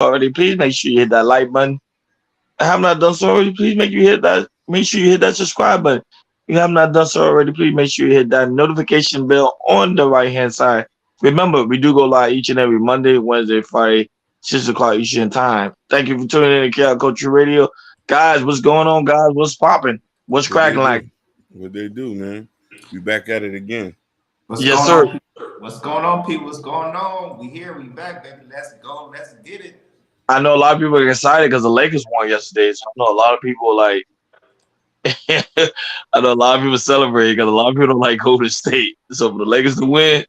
already, please make sure you hit that like button. I have not done so already, please make you hit that. Make sure you hit that subscribe button. If you have not done so already, please make sure you hit that notification bell on the right hand side. Remember, we do go live each and every Monday, Wednesday, Friday, 6 o'clock Eastern time. Thank you for tuning in to Chaos Culture Radio. Guys, what's going on, guys? What's popping? What's What they cracking like? do? What they do, man? We back at it again. What's Yes, going sir. on? What's going on, people? What's going on? We here, we back, baby. Let's go. Let's get it. I know a lot of people are excited because the Lakers won yesterday. So I know a lot of people like I know a lot of people celebrate because a lot of people don't like Golden State. So for the Lakers to win,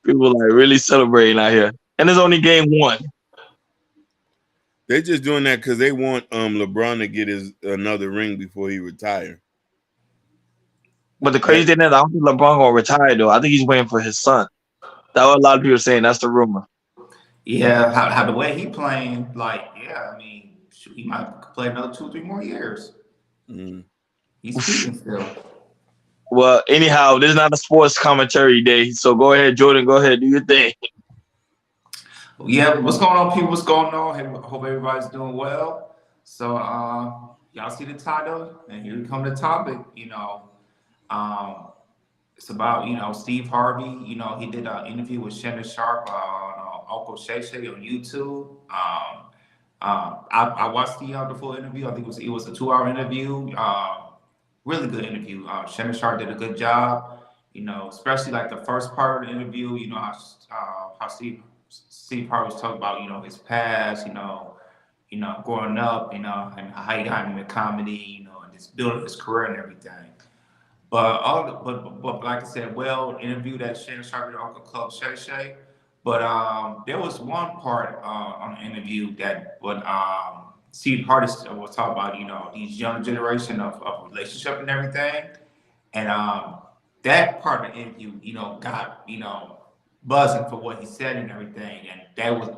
people like really celebrating out here. And it's only game one. They just doing that because they want LeBron to get his another ring before he retire. But the crazy thing is, I don't think LeBron gonna retire though. I think he's waiting for his son. That's what a lot of people are saying. That's the rumor. Yeah, how the way he playing, like, yeah, I mean, shoot, he might play another 2, 3 more years. Mm. He's speaking still. Well, anyhow, this is not a sports commentary day. So go ahead, Jordan. Go ahead, do your thing. Yeah, what's going on, people? What's going on? Hey, hope everybody's doing well. So, y'all see the title, and here come the topic. Um, it's about Steve Harvey. He did an interview with Shannon Sharp on Uncle Shay Shay on YouTube. I watched the full interview. I think it was a 2 hour interview. Really good interview. Shannon Sharp did a good job. Especially like the first part of the interview. How Steve Harvey was talking about his past. Growing up. And how he got into comedy. And just building his career and everything. But like I said, well interviewed at Shannon Sharp at Uncle Club Shay Shay. But there was one part on the interview that what Steve Hardy was talking about, these young generation of relationship and everything. And that part of the interview, got, buzzing for what he said and everything. And that was,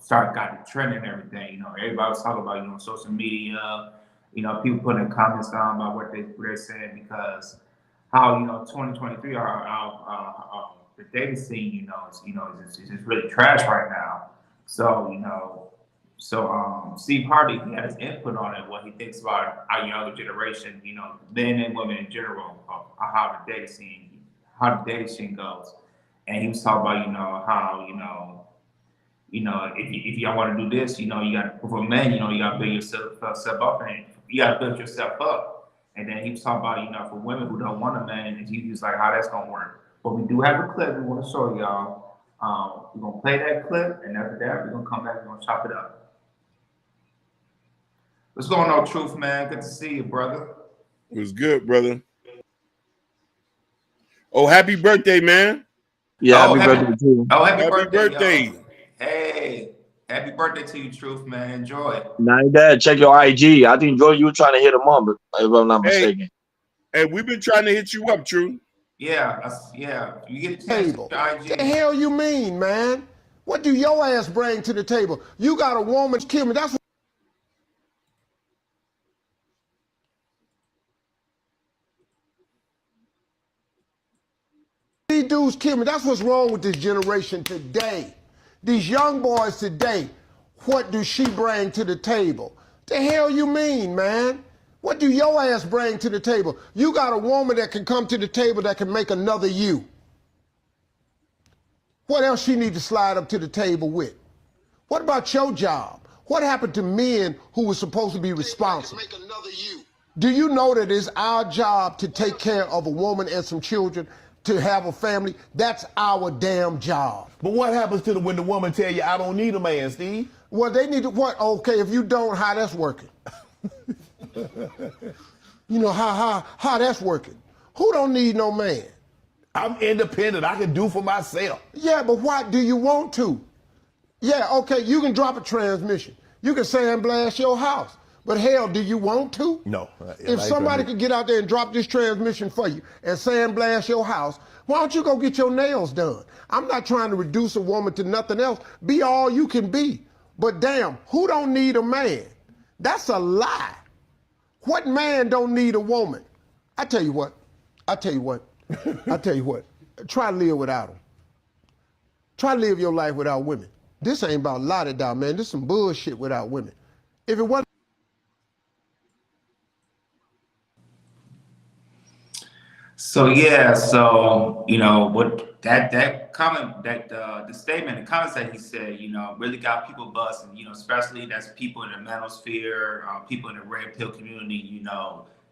got the trend and everything. Everybody was talking about, social media, people putting comments down about what they're saying because how 2023 the dating scene is just really trash right now. So Steve Hardy, he had his input on it, what he thinks about our younger generation, men and women in general, how the dating scene goes. And he was talking about how if y'all want to do this, you got to, for men, you got to build yourself up, and you got to build yourself up. And then he was talking about, for women who don't want a man, and he was like, how that's going to work. But we do have a clip we want to show y'all. We're going to play that clip, and after that, we're going to come back and we're going to chop it up. What's going on, Truth, man? Good to see you, brother. It was good, brother. Oh, happy birthday, man. Yeah, happy birthday too. Oh, happy birthday. Y'all. Hey, happy birthday to you, Truth, man. Enjoy it. Now that check your IG. I think Jordan, you were trying to hit him on, but if I'm not mistaken. Hey, we've been trying to hit you up, True. Yeah. You get a chance to IG. What the hell you mean, man? What do your ass bring to the table? You got a woman kill me. That's what these dudes kill me. That's what's wrong with this generation today. These young boys today, what do she bring to the table? The hell you mean, man? What do your ass bring to the table? You got a woman that can come to the table that can make another you. What else she need to slide up to the table with? What about your job? What happened to men who were supposed to be responsible? Do you know that it's our job to take care of a woman and some children, to have a family? That's our damn job. But what happens to when the woman tell you, I don't need a man, Steve? Well, they need to, what? Okay, if you don't, how that's working? How that's working? Who don't need no man? I'm independent. I can do for myself. Yeah, but why do you want to? Yeah, okay, you can drop a transmission. You can sandblast your house. But hell, do you want to? No. If somebody could get out there and drop this transmission for you and sandblast your house, why don't you go get your nails done? I'm not trying to reduce a woman to nothing else. Be all you can be. But damn, who don't need a man? That's a lie. What man don't need a woman? I tell you what. Try to live without them. Try to live your life without women. This ain't about la-di-da, man. This some bullshit without women. If it wasn't So yeah, so what that comment, that the statement, the comments that he said, really got people buzzing. Especially that's people in the manosphere, people in the red pill community.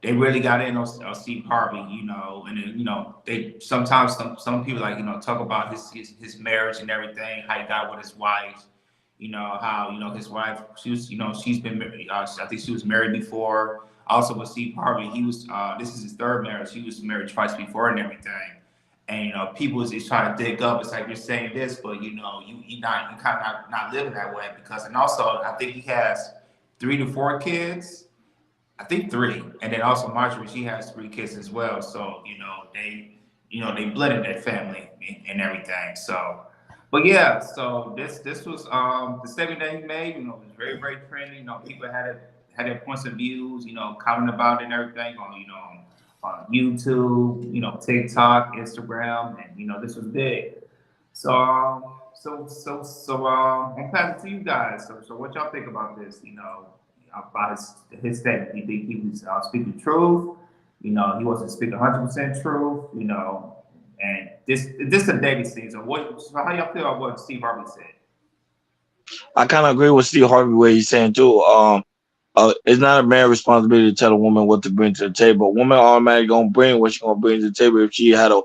They really got in on Steve Harvey. And then, they sometimes some people like talk about his marriage and everything, how he got with his wife. How his wife, she was she's been I think she was married before. Also with Steve Harvey, he was this is his third marriage. He was married twice before and everything. And people is trying to dig up. It's like you're saying this, but you kind of not living that way because. And also, I think he has 3 to 4 kids. I think 3, and then also Marjorie, she has 3 kids as well. So they blended their family and everything. So, but yeah, so this was the statement that he made. Was very very trendy. People had their points of views. Comment about it and everything on YouTube. TikTok, Instagram, and this was big. So I'm passing to you guys. So what y'all think about this? About his statement. You think he was speaking truth? He wasn't speaking 100% truth. And this is a dating season. So how y'all feel about what Steve Harvey said? I kind of agree with Steve Harvey what he's saying too. It's not a man's responsibility to tell a woman what to bring to the table. A woman automatically gonna bring what she gonna bring to the table if she had a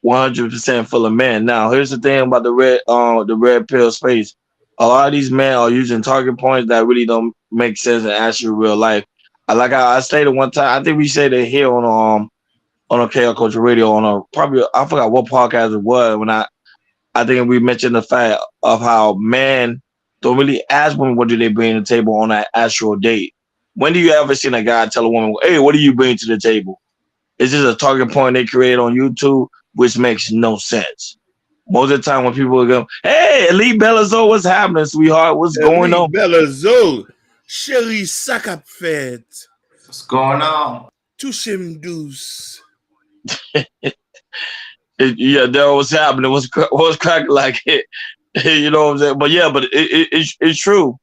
100% full of men. Now, here's the thing about the red pill space. A lot of these men are using target points that really don't make sense in actual real life. I stated one time. I think we said it here on a KL Culture Radio on a probably I forgot what podcast it was when I think we mentioned the fact of how men don't really ask women what do they bring to the table on an actual date. When do you ever seen a guy tell a woman, "Hey, what do you bring to the table?" It's just a target point they create on YouTube, which makes no sense. Most of the time, when people go, "Hey, Elite Bellazo, what's happening, sweetheart? What's going Elite on?" Bella Zoe, Sherry Sakapfet, What's going on? Tushim Yeah, that was happening. What's cracking like it? You know what I'm saying? But yeah, but it's true.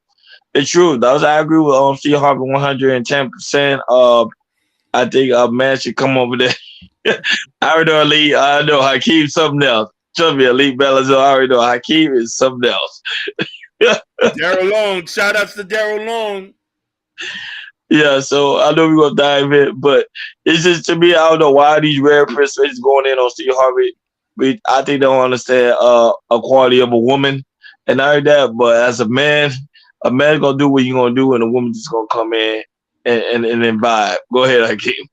It's true. I agree with Steve Harvey 110%. I think a man should come over there. I already know Elite. I know Hakeem something else. Trust me, Elite Bellazo. I already know Hakeem is something else. Daryl Long. Shout outs to Daryl Long. Yeah, so I know we're gonna dive in, but it's just to me, I don't know why these rare persuasions going in on Steve Harvey. I think they don't understand a quality of a woman, and I heard that. But as a man's gonna do what you gonna do, and a woman just gonna come in and then vibe. Go ahead, Hakeem.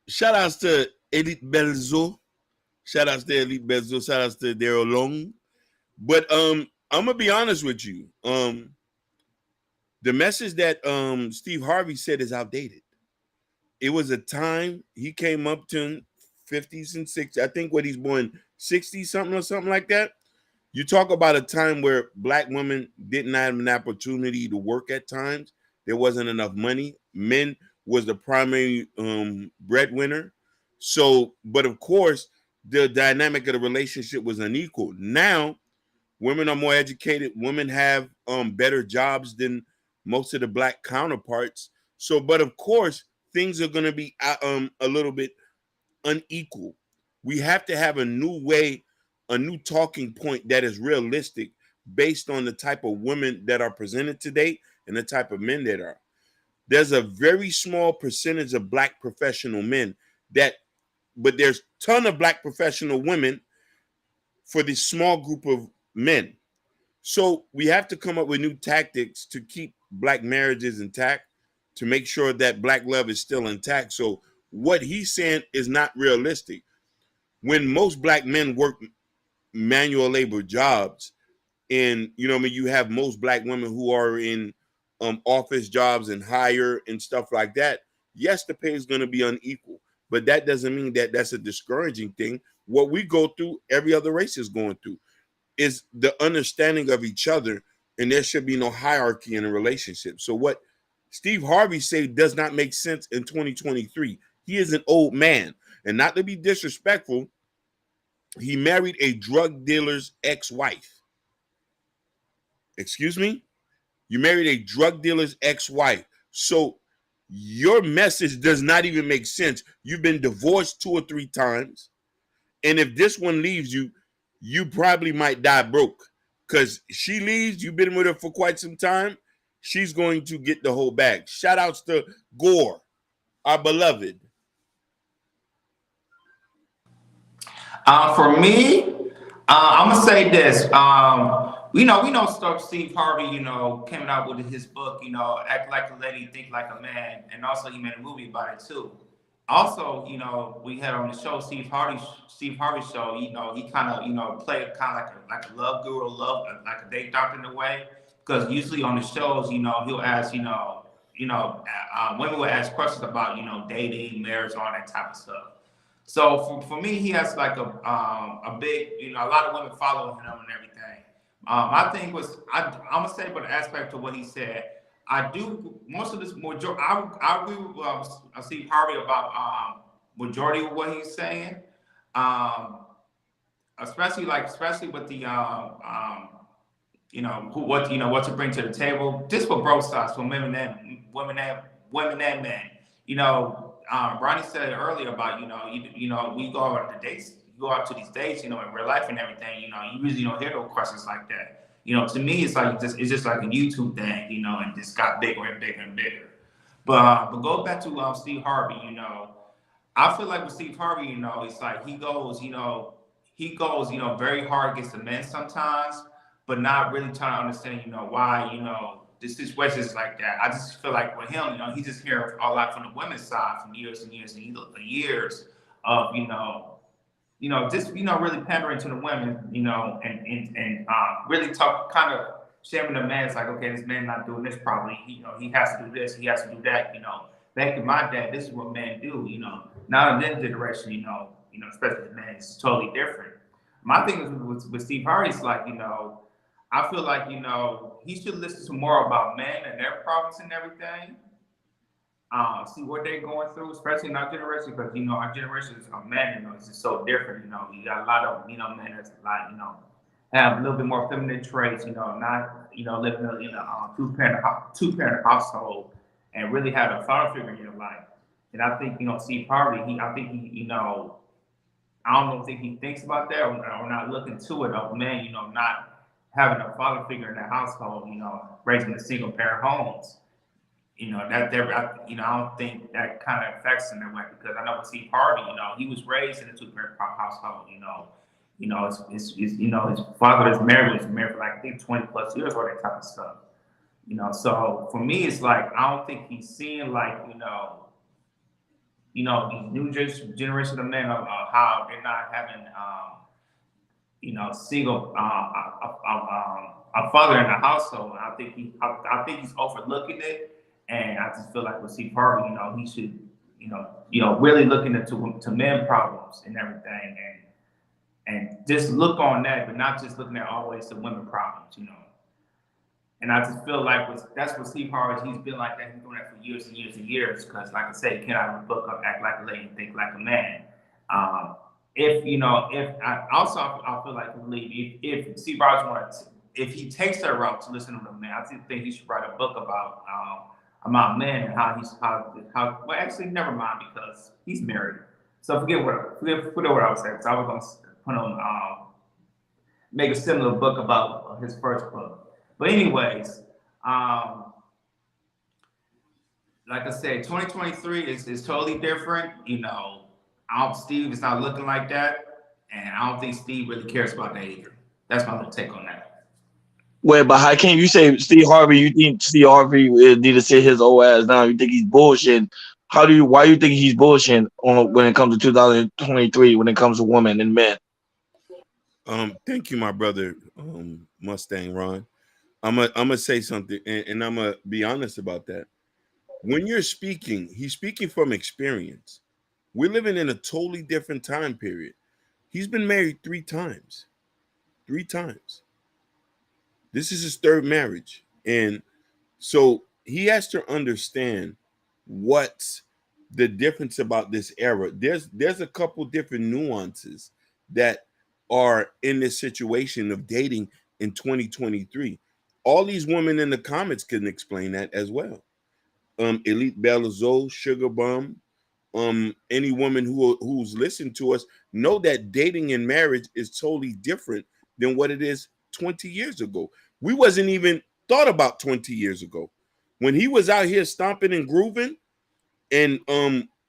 Shout outs to Elite Belzo. Shout outs to Elite Belzo. Shout outs to Daryl Long. But I'm gonna be honest with you. The message that Steve Harvey said is outdated. It was a time he came up to 50s and 60s. I think what he's born 60 something or something like that. You talk about a time where black women didn't have an opportunity to work at times. There wasn't enough money. Men was the primary breadwinner. So, but of course, the dynamic of the relationship was unequal. Now, women are more educated. Women have better jobs than most of the black counterparts. So, but of course, things are going to be a little bit unequal. We have to have a new way, a new talking point that is realistic based on the type of women that are presented today and the type of men that are. There's a very small percentage of black professional men but there's a ton of black professional women for this small group of men. So we have to come up with new tactics to keep black marriages intact, to make sure that black love is still intact. So what he's saying is not realistic. When most black men work manual labor jobs, and you have most black women who are in office jobs and higher and stuff like that. Yes, the pay is going to be unequal, but that doesn't mean that that's a discouraging thing. What we go through, every other race is going through, is the understanding of each other, and there should be no hierarchy in a relationship. So what Steve Harvey said does not make sense in 2023. He is an old man, and not to be disrespectful, he married a drug dealer's ex-wife. Excuse me? You married a drug dealer's ex-wife. So your message does not even make sense. You've been divorced 2 or 3 times. And if this one leaves you, you probably might die broke. Because she leaves, you've been with her for quite some time, she's going to get the whole bag. Shout outs to Gore, our beloved. For me, I'm gonna say this. We know stuff. Steve Harvey, came out with his book, Act Like a Lady, Think Like a Man, and also he made a movie about it too. Also, we had on the show Steve Harvey show. He kind of, played kind of like a love guru, like a date doctor in a way. Because usually on the shows, he'll ask, women will ask questions about, dating, marriage, all that type of stuff. So for me, he has like a big, a lot of women follow him and everything. My thing was, I'm gonna say, but the aspect of what he said, I do most of this. I agree with Steve Harvey about majority of what he's saying, especially with the what to bring to the table, just for both sides, for women and men. Ronnie said it earlier about we go out on the dates, you go out to these dates, in real life and everything. You usually don't hear those questions like that. To me, it's just like a YouTube thing, and just got bigger and bigger and bigger. But go back to Steve Harvey. I feel like with Steve Harvey, it's like he goes, very hard against the men sometimes, but not really trying to understand, why, the situation is like that. I just feel like with him, he just hears a lot from the women's side from years and years and years of, just really pandering to the women, and really kind of shaming the man. It's like, okay, this man not doing this properly. He has to do this, he has to do that. Back in my day, this is what men do. Now in this generation, especially the men, it's totally different. My thing is with Steve Harvey, it's like, I feel like, he should listen to more about men and their problems and everything. See what they're going through, especially in our generation, because, our generation of men, is just so different. You got a lot of, men that's like, have a little bit more feminine traits, not, living in a two-parent household and really have a father figure in your life. And I think, Steve Harvey, I think he, I don't think he thinks about that or not looking to it of men, not having a father figure in the household, raising the single parent homes. I don't think that kind of affects him that way, because I know with Steve Harvey, he was raised in a two-parent household. His father was married for like I think 20 plus years or that type of stuff. So for me, it's like I don't think he's seeing like these new generation of men of how they're not having single a father in the household. I think he's overlooking it. And I just feel like with Steve Harvey, he should, really looking into men problems and everything, and just look on that, but not just looking at always the women problems, And I just feel like that's what Steve Harvey, he's been like that. He's doing that for years and years and years. Because, like I said, he came out of a book of Act Like a Lady, Think Like a Man. I feel like if Steve Harvey if he takes that route to listen to the man, I think he should write a book about men and how well, actually never mind, because he's married. So forget what I was saying. So I was gonna put on make a similar book about his first book. But anyways, like I said, 2023 is totally different. Steve is not looking like that, and I don't think Steve really cares about that either. That's my little take on that. Wait, but how can you say Steve Harvey? You think Steve Harvey need to sit his old ass down? You think he's bullshitting? Why do you think he's bullshitting when it comes to 2023, when it comes to women and men? Thank you, my brother, Mustang Ron. I'm gonna say something, and I'm gonna be honest about that. When you're speaking, he's speaking from experience. We're living in a totally different time period. He's been married 3 times. 3 times. This is his 3rd marriage. And so he has to understand what's the difference about this era. There's a couple different nuances that are in this situation of dating in 2023. All these women in the comments can explain that as well. Elite Belazole, Sugar Bum, any woman who's listened to us know that dating and marriage is totally different than what it is 20 years ago. We wasn't even thought about 20 years ago. When he was out here stomping and grooving, and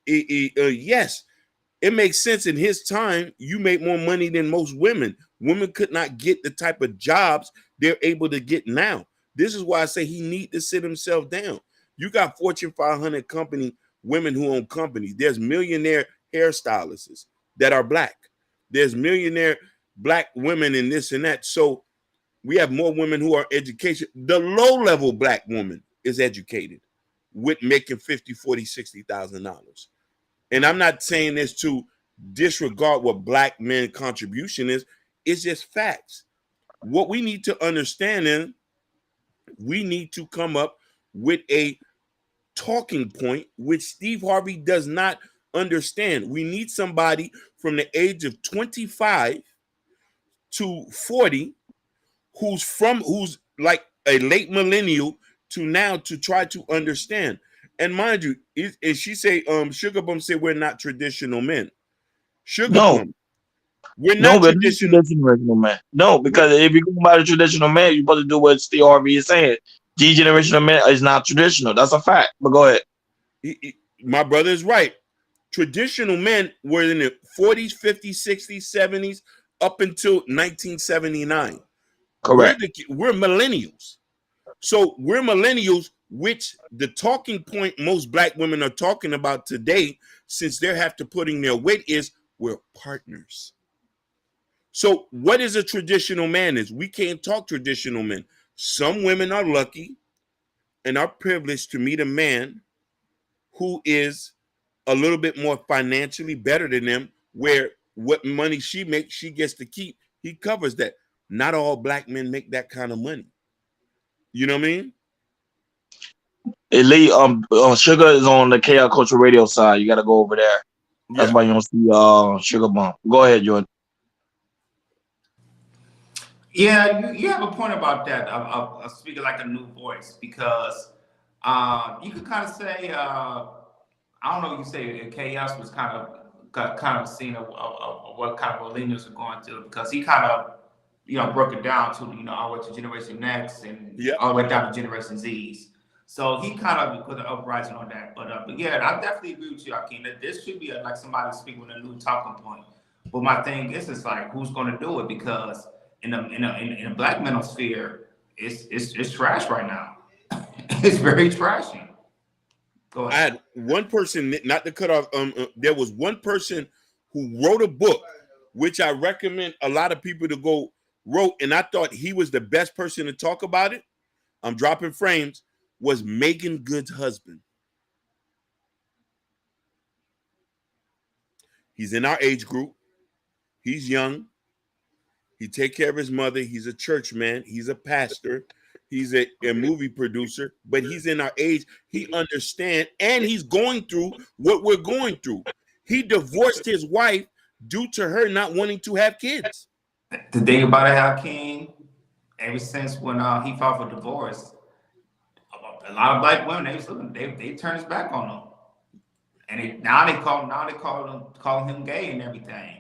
yes, it makes sense in his time. You make more money than most women. Women could not get the type of jobs they're able to get now. This is why I say he need to sit himself down. You got Fortune 500 company women who own companies. There's millionaire hairstylists that are black. There's millionaire black women in this and that. So we have more women who are educated. The low-level black woman is educated with making $50,000, $40,000, $60,000. And I'm not saying this to disregard what black men contribution is. It's just facts. What we need to understand is we need to come up with a talking point which Steve Harvey does not understand. We need somebody from the age of 25 to 40 who's like a late millennial to now to try to understand. And mind you, is she say Sugar Bum said we're not traditional men. Sugar No, Plum, we're no, not but not traditional. traditional man. No, because if you go by the traditional man, you're supposed to do what Steve Harvey is saying. G generational man is not traditional. That's a fact. But go ahead. My brother is right. Traditional men were in the 40s, 50s, 60s, 70s, up until 1979. We're Correct. we're millennials. So we're millennials, which the talking point most black women are talking about today, since they have to put in their weight, is we're partners. So what is a traditional man is? We can't talk traditional men. Some women are lucky and are privileged to meet a man who is a little bit more financially better than them, where what money she makes, she gets to keep. He covers that. Not all black men make that kind of money. You know what I mean? Elite Sugar is on the KL Culture Radio side. You gotta go over there. That's Yeah. why you don't see Sugar Bump. Go ahead, Jordan. Yeah, you have a point about that. Of speaking like a new voice because you could kind of say I don't know. You say KS was kind of seeing of what kind of millennials are going through because he kind of broke it down to all the way to Generation X and Yeah. all the way down to Generation Z's. So he kind of put an uprising on that. But yeah, I definitely agree with you, Akeem, that this should be like somebody speaking with a new talking point. But my thing is, it's like who's going to do it because in a black manosphere, it's trash right now. It's very trashy. Go I ahead. had one person, not to cut off. There was one person who wrote a book, which I recommend a lot of people to go wrote, and I thought he was the best person to talk about it. I'm dropping frames. Was Megan Good's husband? He's in our age group. He's young. He take care of his mother. He's a church man. He's a pastor. He's a movie producer, but he's in our age. He understands, and he's going through what we're going through. He divorced his wife due to her not wanting to have kids. The thing about it, Hakeem, ever since when he filed for divorce, a lot of black women they turned his back on him, and now they call him gay and everything.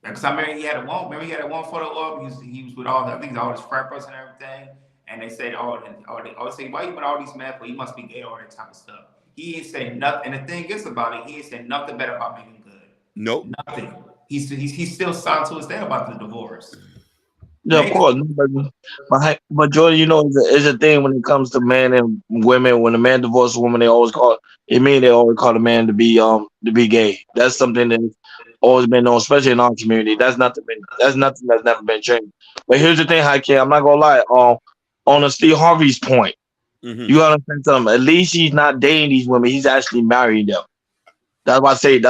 Because I remember he had a one photo up. He was with all I think all his frat brothers and everything, and they said they always say why you with all these men for? He must be gay, all that type of stuff. He ain't said nothing, and the thing is about it, he ain't said nothing bad about Megan Good. Nope. Nothing. He's still silent to his day about the divorce. Yeah, of course. But Jordan, it's a thing when it comes to men and women. When a man divorces a woman, they always call the man to be gay. That's something that's always been known, especially in our community. That's nothing that's never been changed. But here's the thing, Hakeem, I'm not gonna lie. On the Steve Harvey's point, Mm-hmm. you gotta understand something. At least he's not dating these women, he's actually marrying them. That's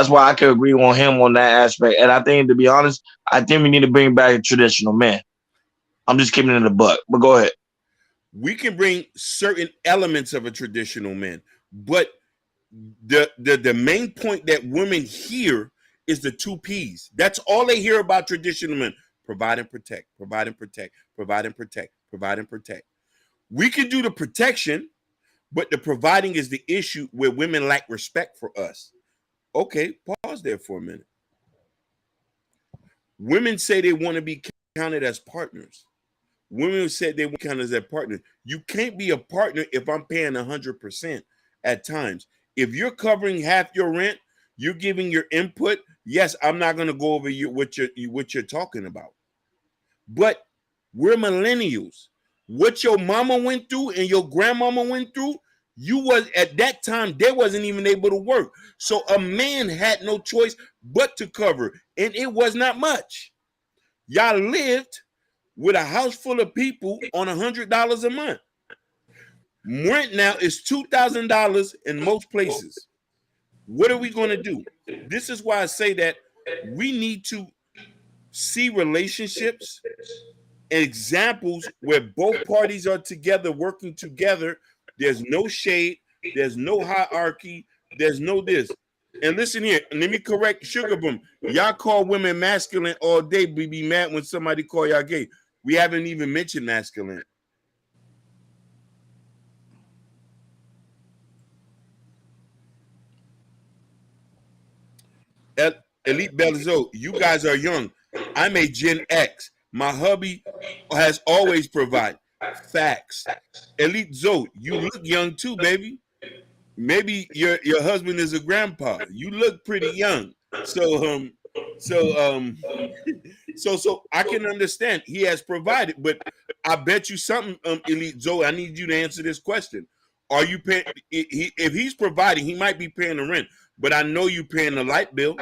why I can agree on him on that aspect. And I think, to be honest, I think we need to bring back a traditional man. I'm just keeping it in the butt. But go ahead. We can bring certain elements of a traditional man, but the main point that women hear is the two P's. That's all they hear about traditional men: provide and protect, provide and protect, provide and protect, provide and protect. We can do the protection, but the providing is the issue where women lack respect for us. Okay, pause there for a minute. Women say they want to be counted as partners. Women said they want to count as a partner. You can't be a partner if I'm paying 100% at times. If you're covering half your rent, you're giving your input. Yes, I'm not going to go over what you're talking about. But we're millennials. What your mama went through and your grandmama went through, you was at that time they wasn't even able to work. So a man had no choice but to cover, and it was not much. Y'all lived with a house full of people on $100 a month. Rent now is $2,000 in most places. What are we going to do? This is why I say that we need to see relationships, examples where both parties are together, working together. There's no shade, there's no hierarchy, there's no this. And listen here, let me correct Sugar Boom. Y'all call women masculine all day, but be mad when somebody call y'all gay. We haven't even mentioned masculine. Elite Belzo, you guys are young. I'm a Gen X. My hubby has always provided. Facts. Elite Zoe, you look young too, baby. Maybe your husband is a grandpa. You look pretty young. So so I can understand he has provided, but I bet you something, Elite Zoe. I need you to answer this question. Are you paying? If he's providing, he might be paying the rent, but I know you paying the light bill.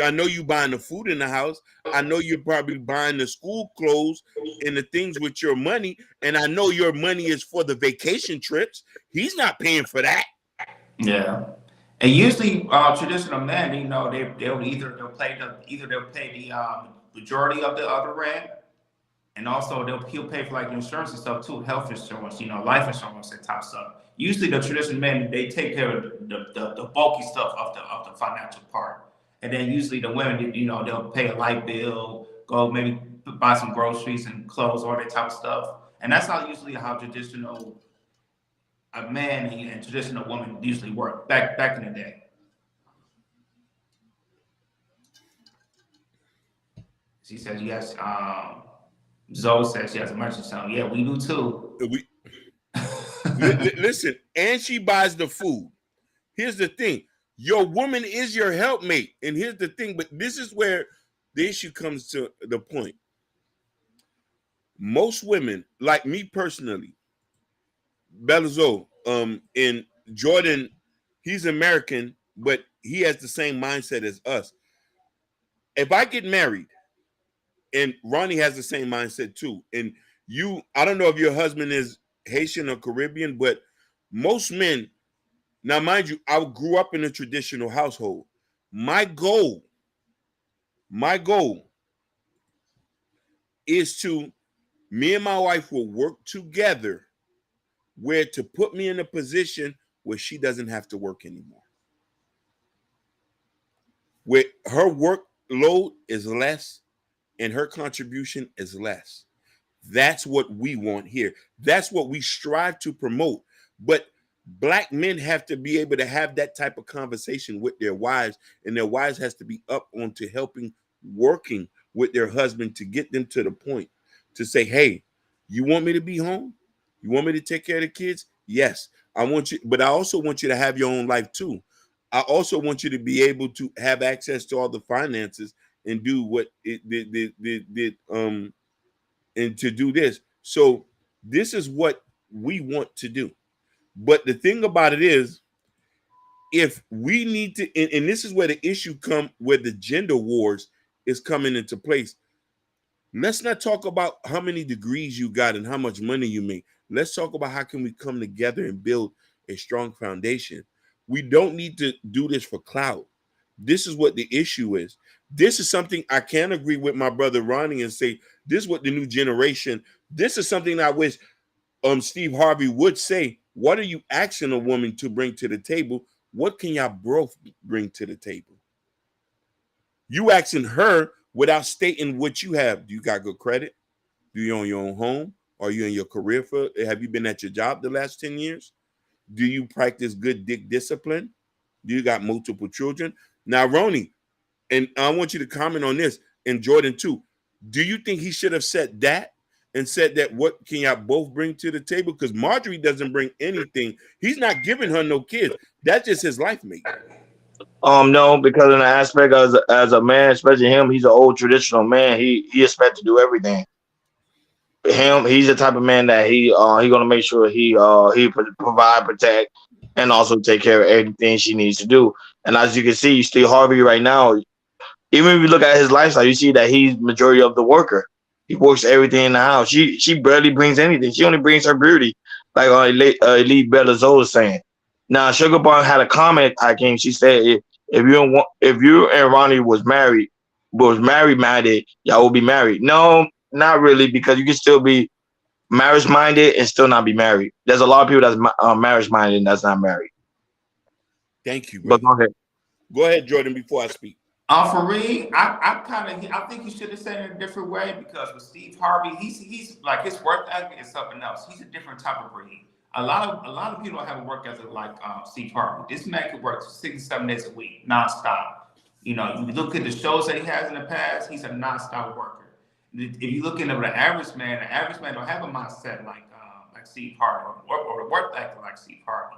I know you buying the food in the house. I know you're probably buying the school clothes and the things with your money. And I know your money is for the vacation trips. He's not paying for that. Yeah. And usually, traditional men, they'll pay the majority of the other rent, and also he'll pay for like insurance and stuff too, health insurance, life insurance and type stuff. Usually, the traditional men, they take care of the bulky stuff of the financial part, and then usually the women, they'll pay a light bill, go maybe buy some groceries and clothes, all that type of stuff, and that's how traditional a man and traditional woman usually work back in the day. She says yes. Zoe says she has a merchant son. Yeah, we do too. Listen, and she buys the food. Here's the thing: your woman is your helpmate, and here's the thing. But this is where the issue comes to the point. Most women, like me personally, Belzo, in Jordan, he's American, but he has the same mindset as us. If I get married, and Ronnie has the same mindset too, and I don't know if your husband is Haitian or Caribbean, but most men, now mind you, I grew up in a traditional household. My goal is to, me and my wife will work together where to put me in a position where she doesn't have to work anymore. Where her workload is less and her contribution is less. That's what we want here. That's what we strive to promote. But Black men have to be able to have that type of conversation with their wives, and their wives has to be up onto helping, working with their husband to get them to the point to say, hey, you want me to be home? You want me to take care of the kids? Yes, I want you, but I also want you to have your own life too. I also want you to be able to have access to all the finances and do what it did, and to do this. So this is what we want to do. But the thing about it is, if we need to, and this is where the issue come, where the gender wars is coming into place. Let's not talk about how many degrees you got and how much money you make. Let's talk about how can we come together and build a strong foundation. We don't need to do this for clout. This is what the issue is. This is something I can agree with my brother Ronnie and say, this is what the new generation, this is something I wish Steve Harvey would say. What are you asking a woman to bring to the table? What can y'all both bring to the table? You asking her without stating what you have. Do you got good credit? Do you own your own home? Are you in your career field? Have you been at your job the last 10 years? Do you practice good dick discipline? Do you got multiple children? Now, Ronnie, and I want you to comment on this, and Jordan too. Do you think he should have said that and said that what can y'all both bring to the table? Because Marjorie doesn't bring anything. He's not giving her no kids. That's just his life mate. No, because in the aspect as a man, especially him, he's an old traditional man. He expect to do everything. He's the type of man that he gonna make sure he provide, protect, and also take care of everything she needs to do. And as you can see, Steve Harvey right now, even if you look at his lifestyle, you see that he's majority of the worker. He works everything in the house. She barely brings anything. She only brings her beauty, like Elite Bella was saying. Now, Sugar Bun had a comment, Hakeem. She said, if you and Ronnie was married minded, y'all will be married. No, not really, because you can still be marriage minded and still not be married. There's a lot of people that's marriage minded and that's not married. Thank you, But brother. go ahead. Go ahead, Jordan, before I speak. Fareed, I think he should have said it in a different way because with Steve Harvey, he's like his work ethic is something else. He's a different type of breed. A lot of people don't have a work ethic like Steve Harvey. This man could work 6 to 7 days a week, nonstop. You know, you look at the shows that he has in the past, he's a nonstop worker. If you look into the average man don't have a mindset like Steve Harvey or a work ethic like Steve Harvey.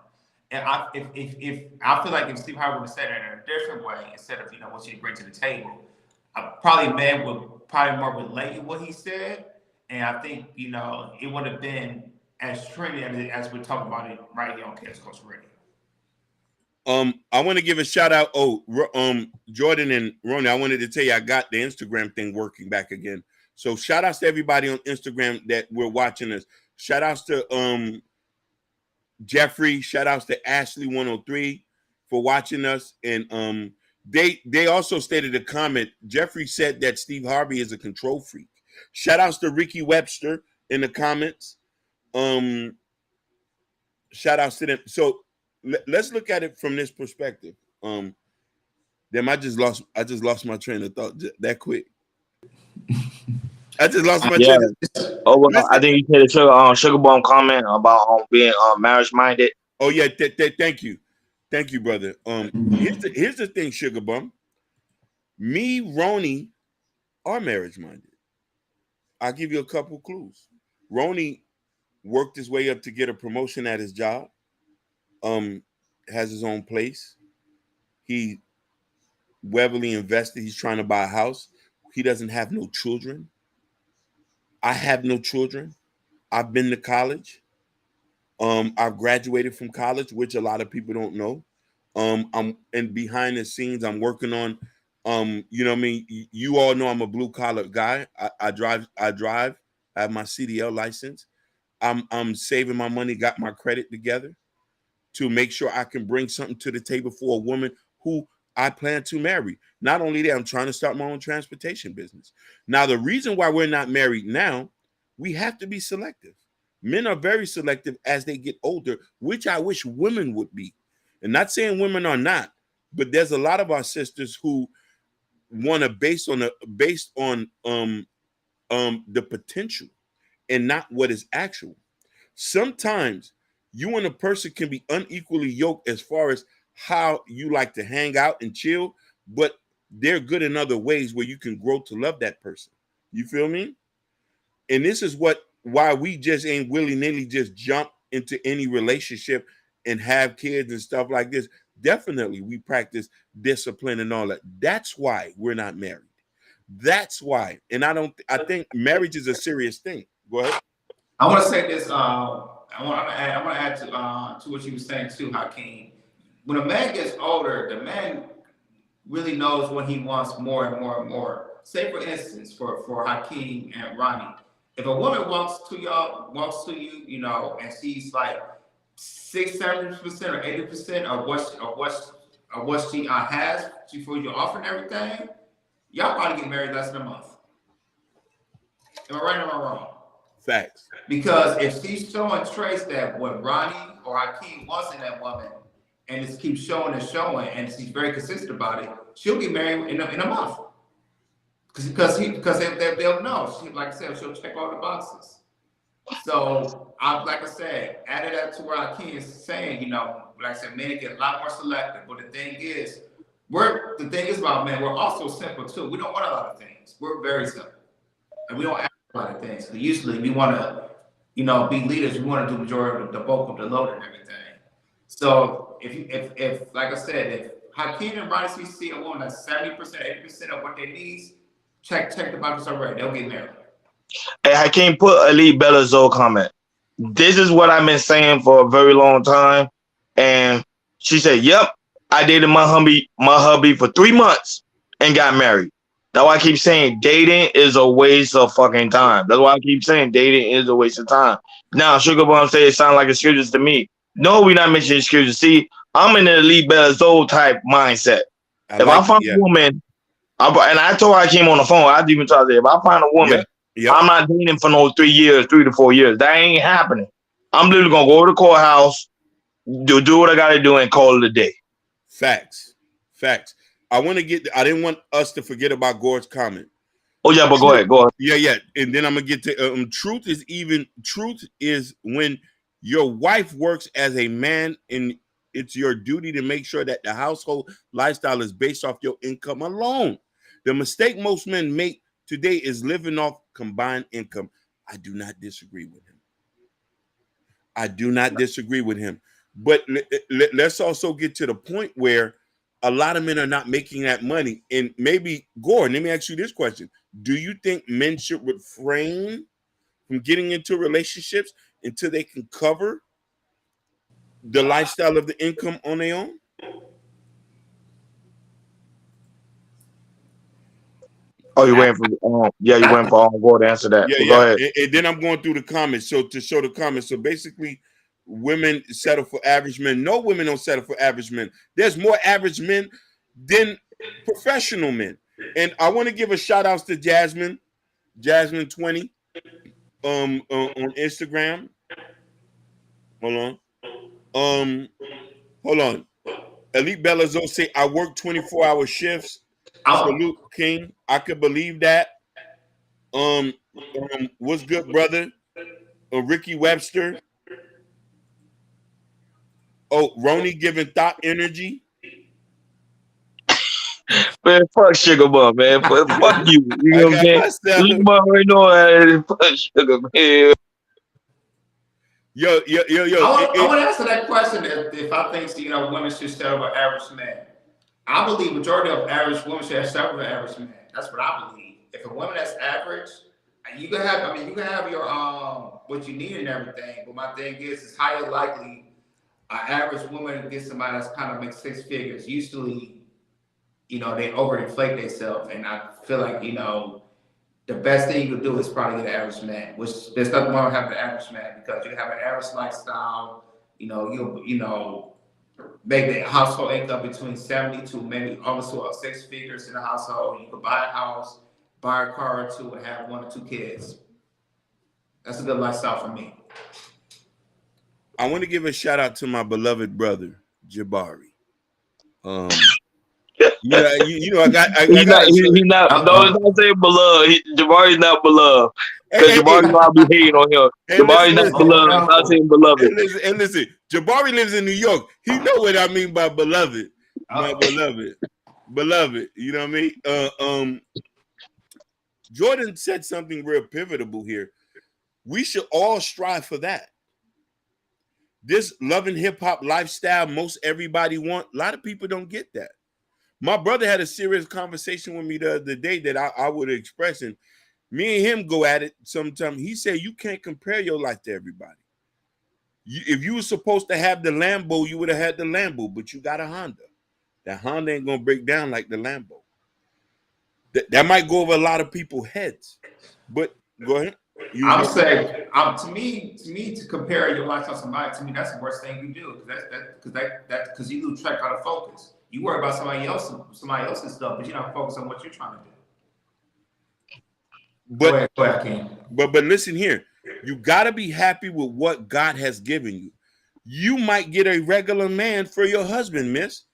And if I feel like if Steve Harvey would have said it in a different way instead of what you bring to the table, probably man would probably more relate to what he said, and I think it would have been as trendy as we're talking about it right here on Chaos Coast Radio. I want to give a shout out. Jordan and Ronnie, I wanted to tell you I got the Instagram thing working back again. So shout outs to everybody on Instagram that we're watching us. Shout outs to Jeffrey, shout outs to Ashley103 for watching us. And they also stated a comment. Jeffrey said that Steve Harvey is a control freak. Shout outs to Ricky Webster in the comments. Shout outs to them. So let's look at it from this perspective. I just lost my train of thought that quick. I just lost my train of Oh, well, I think you said a Sugar Bomb comment about being marriage minded. Oh yeah, thank you, brother. Here's the thing, Sugar Bum. Me, Ronnie, are marriage minded. I'll give you a couple clues. Ronnie worked his way up to get a promotion at his job. Has his own place. He heavily invested. He's trying to buy a house. He doesn't have no children. I have no children. I've been to college. I've graduated from college, which a lot of people don't know. And behind the scenes, I'm working on, you know what I mean? You all know I'm a blue collar guy. I drive. I have my CDL license. I'm saving my money, got my credit together to make sure I can bring something to the table for a woman who I plan to marry. Not only that, I'm trying to start my own transportation business. Now, the reason why we're not married now, we have to be selective. Men are very selective as they get older, which I wish women would be. And not saying women are not, but there's a lot of our sisters who want to based on the potential and not what is actual. Sometimes you and a person can be unequally yoked as far as how you like to hang out and chill, but they're good in other ways where you can grow to love that person. You feel me? And this is why we just ain't willy-nilly just jump into any relationship and have kids and stuff like this. Definitely we practice discipline and all that. That's why we're not married. That's why. And I think marriage is a serious thing. Go ahead. I want to say this. I want to add to what you were saying too, Hakeem. When a man gets older, the man really knows what he wants more and more and more. Say for instance, for Hakeem and Ronnie, if a woman walks to you, and she's like 6-7% or 80% of what she has for you offering everything, y'all probably get married less than a month. Am I right or am I wrong? Facts. Because if she's showing traits that what Ronnie or Hakeem wants in that woman, and just keeps showing, and she's very consistent about it, she'll get married in a month. Because they'll know. Like I said, she'll check all the boxes. So like I said, added that to where I is saying, like I said, men get a lot more selective. But the thing is, about men, we're also simple too. We don't want a lot of things. We're very simple, and we don't ask a lot of things. So usually, we want to, be leaders. We want to do majority of the bulk of the load and everything. So if like I said, if Hakeem and Ronnie see a woman that's 70%, 80% of what they need, check the boxes already. They'll get married. Hey, I can't put Elite Bella Zoe comment. This is what I've been saying for a very long time. And she said, yep, I dated my hubby for 3 months and got married. That's why I keep saying dating is a waste of fucking time. That's why I keep saying dating is a waste of time. Now, Sugar Bum say it sounds like excuses to me. No, we're not mentioning excuses. See, I'm in an Elite Bella Zoe type mindset. If I find a woman, and I told her I came on the phone, I even told her, if I find a woman, I'm not dating for no 3 years, 3 to 4 years. That ain't happening. I'm literally gonna go to the courthouse, do what I gotta do, and call it a day. Facts. I didn't want us to forget about Gore's comment. Oh yeah, but go ahead. Yeah. And then I'm gonna get to truth is when your wife works as a man, and it's your duty to make sure that the household lifestyle is based off your income alone. The mistake most men make today is living off combined income. I do not disagree with him. But let's also get to the point where a lot of men are not making that money. And maybe, Gore, let me ask you this question. Do you think men should refrain from getting into relationships until they can cover the lifestyle of the income on their own? Oh, you waiting for you waiting for Gore to answer that. Go ahead. And then I'm going through the comments. So to show the comments. So basically, women settle for average men. No, women don't settle for average men. There's more average men than professional men. And I want to give a shout out to Jasmine 20 on Instagram. Hold on. Elite Bella Zoe say I work 24-hour shifts. Salute King. I could believe that. What's good, brother? Ricky Webster. Oh, Roni giving thought energy. Man, fuck Sugar Bum, man. Fuck you. You know what I'm saying? Sugar Bum already know that. Fuck Sugar, man. Yo. I want to answer that question if I think women should settle for average men. I believe majority of average women should settle for average men. That's what I believe. If a woman that's average, you can have your what you need and everything. But my thing is, it's highly likely an average woman gets somebody that's kind of makes 6 figures. Usually, they overinflate themselves, and I feel like the best thing you could do is probably get an average man. Which there's nothing wrong with having an average man, because you have an average lifestyle. You'll make the household income between 70 to maybe almost 6 figures in the household. You could buy a house, buy a car or two, and have 1 or 2 kids. That's a good lifestyle for me. I want to give a shout out to my beloved brother, Jabari. I got. He's not. Don't say beloved. Jabari's not beloved. Because Jabari probably be hating on him. Jabari's not beloved. I'm not saying beloved. And listen, Jabari lives in New York. He know what I mean by beloved. My beloved. You know what I mean? Jordan said something real pivotal here. We should all strive for that. This loving hip hop lifestyle most everybody want. A lot of people don't get that. My brother had a serious conversation with me the other day that I would express, and me and him go at it sometimes. He said, you can't compare your life to everybody. If you were supposed to have the Lambo, you would have had the Lambo, but you got a Honda. That Honda ain't going to break down like the Lambo. That might go over a lot of people's heads, but go ahead. I would say, to me, to compare your lifestyle to somebody, to me, that's the worst thing you do, because you lose track of the focus. You worry about somebody else's stuff, but you're not focused on what you're trying to do. But go ahead, King. But listen here, you gotta be happy with what God has given you. You might get a regular man for your husband, miss.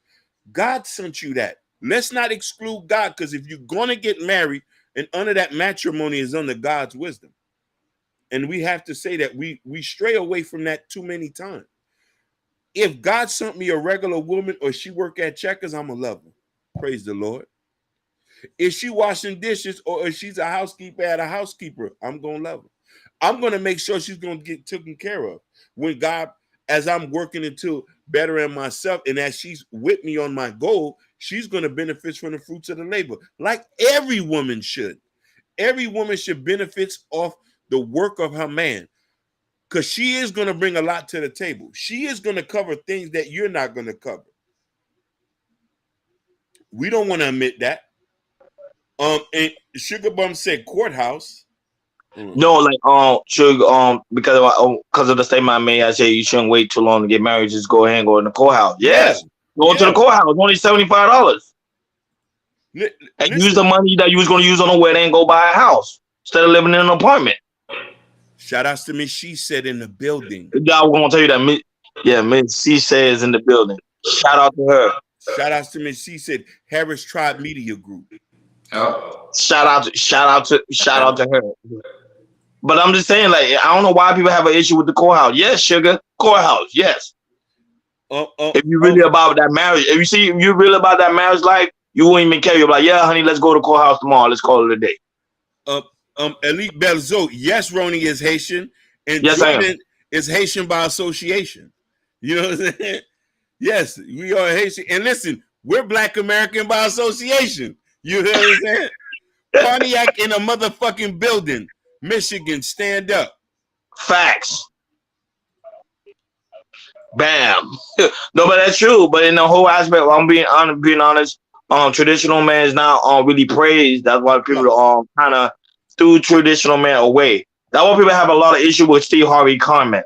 God sent you that. Let's not exclude God, because if you're gonna get married, and under that matrimony is under God's wisdom. And we have to say that we stray away from that too many times. If God sent me a regular woman or she work at Checkers, I'm going to love her. Praise the Lord. If she washing dishes or if she's a housekeeper at a housekeeper, I'm going to love her. I'm going to make sure she's going to get taken care of. When God, as I'm working into bettering myself and as she's with me on my goal, she's going to benefit from the fruits of the labor. Like every woman should. Every woman should benefit off the work of her man. Because she is going to bring a lot to the table. She is going to cover things that you're not going to cover. We don't want to admit that. And Sugar Bum said courthouse. No, like should because of the statement I made, I said you shouldn't wait too long to get married. Just go ahead and go in the courthouse. Yes, go to the courthouse. Only $75, and use the money that you was going to use on the wedding and go buy a house instead of living in an apartment. Shout outs to Miss She Said in the building. I was going to tell you that. Miss She Said is in the building. Shout out to her. Shout outs to Miss She Said Harris Tribe Media Group. Oh. Shout out to her. But I'm just saying, like, I don't know why people have an issue with the courthouse. Yes, sugar, courthouse. Yes. If you really about that marriage, if you're really about that marriage life, you won't even care. You're like, yeah, honey, let's go to the courthouse tomorrow. Let's call it a day. Elite Belzo, yes, Roni is Haitian, and yes, Jordan is Haitian by association. You know what I'm saying? Yes, we are Haitian. And listen, we're Black American by association. You know what I'm saying? Pontiac in a motherfucking building. Michigan, stand up. Facts. Bam. No, but that's true. But in the whole aspect, I'm being honest. Traditional man is not really praised. That's why people kind of threw traditional man away. That's why people have a lot of issue with Steve Harvey comment.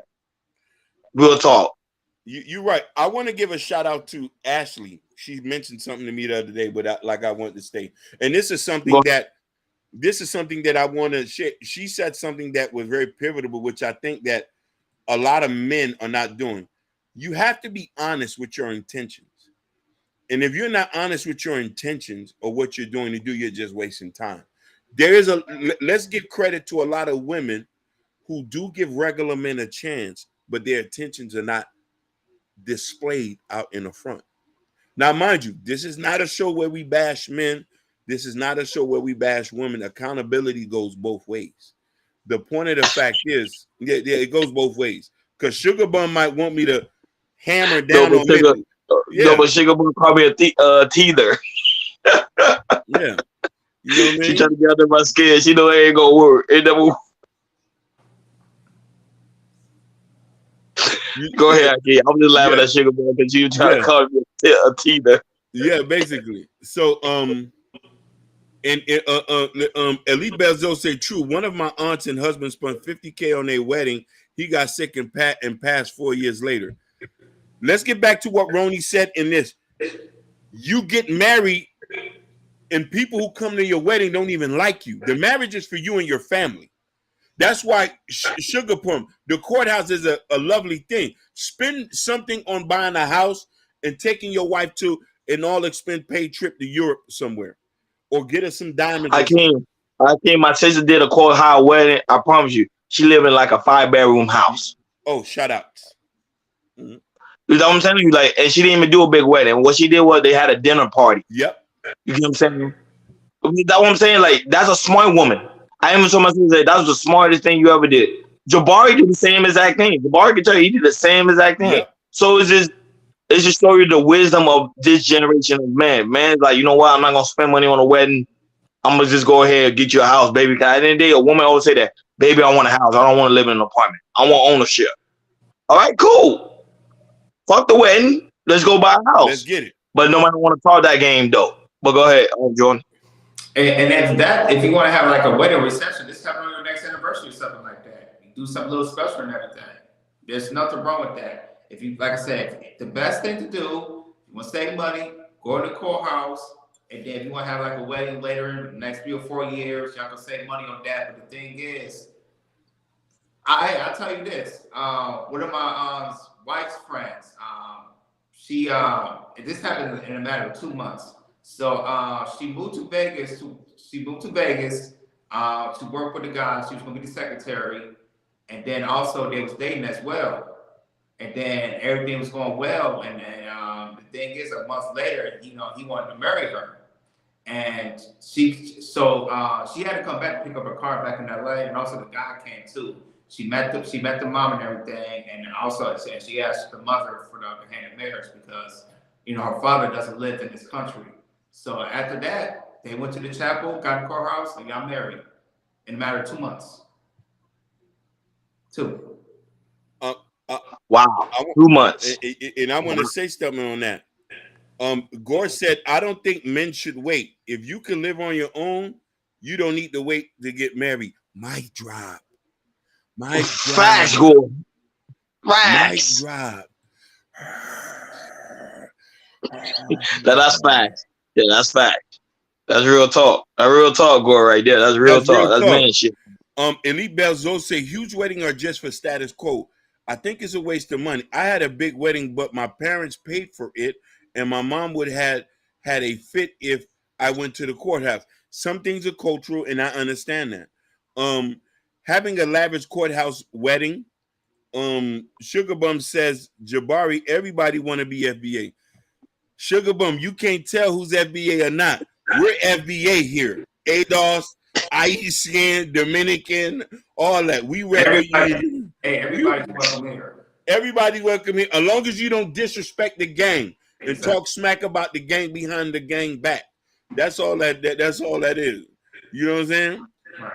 Real talk. You're right. I want to give a shout out to Ashley. She mentioned something to me the other day, but I wanted to stay. And this is something that I want to share. She said something that was very pivotal, which I think that a lot of men are not doing. You have to be honest with your intentions. And if you're not honest with your intentions or what you're doing to do, you're just wasting time. Let's give credit to a lot of women who do give regular men a chance, but their intentions are not displayed out in the front. Now, mind you, this is not a show where we bash men. This is not a show where we bash women. Accountability goes both ways. The point of the fact is, it goes both ways. Because Sugar Bum might want me to hammer down on men. No, but Sugar Bum probably a teether. Yeah. You know what I mean? She trying to get under my skin. She know it ain't gonna work. It never. Go ahead, Aki. I'm just laughing at Sugar Bum because you trying to call me a teether. Yeah, basically. So Elite Belzo said, true. One of my aunts and husband spent $50K on their wedding. He got sick and passed 4 years later. Let's get back to what Roni said in this. You get married, and people who come to your wedding don't even like you. The marriage is for you and your family. That's why Sugar Plum, the courthouse is a lovely thing. Spend something on buying a house and taking your wife to an all-expense paid trip to Europe somewhere. Or get her some diamonds. I can't. My sister did a courthouse wedding. I promise you. She lived in like a 5-bedroom house. Oh, shout outs. Mm-hmm. You know what I'm telling you? Like, and she didn't even do a big wedding. What she did was they had a dinner party. Yep. You get what I'm saying? That's what I'm saying. Like, that's a smart woman. I even told my sister that was the smartest thing you ever did. Jabari did the same exact thing. Jabari can tell you he did the same exact thing. Yep. So it's just show you the wisdom of this generation of men. Man's like, you know what? I'm not gonna spend money on a wedding. I'm gonna just go ahead and get you a house, baby. Because at the end of the day, a woman always say that, baby, I want a house. I don't want to live in an apartment. I want ownership. All right, cool. Fuck the wedding. Let's go buy a house. Let's get it. But nobody want to talk that game though. But go ahead, Jordan. And if you want to have like a wedding reception, this happen on your next anniversary or something like that. You do something a little special and everything. There's nothing wrong with that. If you, like I said, the best thing to do, you want to save money, go to the courthouse, and then if you want to have like a wedding later in the next 3 or 4 years, y'all can save money on that. But the thing is, I'll tell you this. One of my wife's friends, this happened in a matter of 2 months. So she moved to Vegas to work with the guy. She was gonna be the secretary, and then also they was dating as well, and then everything was going well, and then the thing is, a month later, he wanted to marry her, and she had to come back to pick up her car back in LA, and also the guy came too. She met the mom and everything, and also she asked the mother for the hand in marriage because her father doesn't live in this country. So after that, they went to the chapel, got in the courthouse, and got married in a matter of 2 months. Two. Wow, 2 months. And I want to say something on that. Gore said, I don't think men should wait. If you can live on your own, you don't need to wait to get married. Mic drop. Facts, Gore. Mic Facts. drop. That's facts. Yeah, that's facts. That's real talk. That real talk, Gore, right there. That's real talk. That's man shit. Elite Belzo say huge wedding are just for status quo. I think it's a waste of money. I had a big wedding, but my parents paid for it, and my mom would have had a fit if I went to the courthouse. Some things are cultural, and I understand that. Having a lavish courthouse wedding, Sugar Bum says, Jabari, everybody want to be FBA. Sugar Bum, you can't tell who's FBA or not. We're FBA here. ADOS, Haitian, Dominican, all that. We everybody's welcome here. Everybody welcome here. As long as you don't disrespect the gang and talk smack about the gang behind the gang back. That's all that's all that is. You know what I'm saying?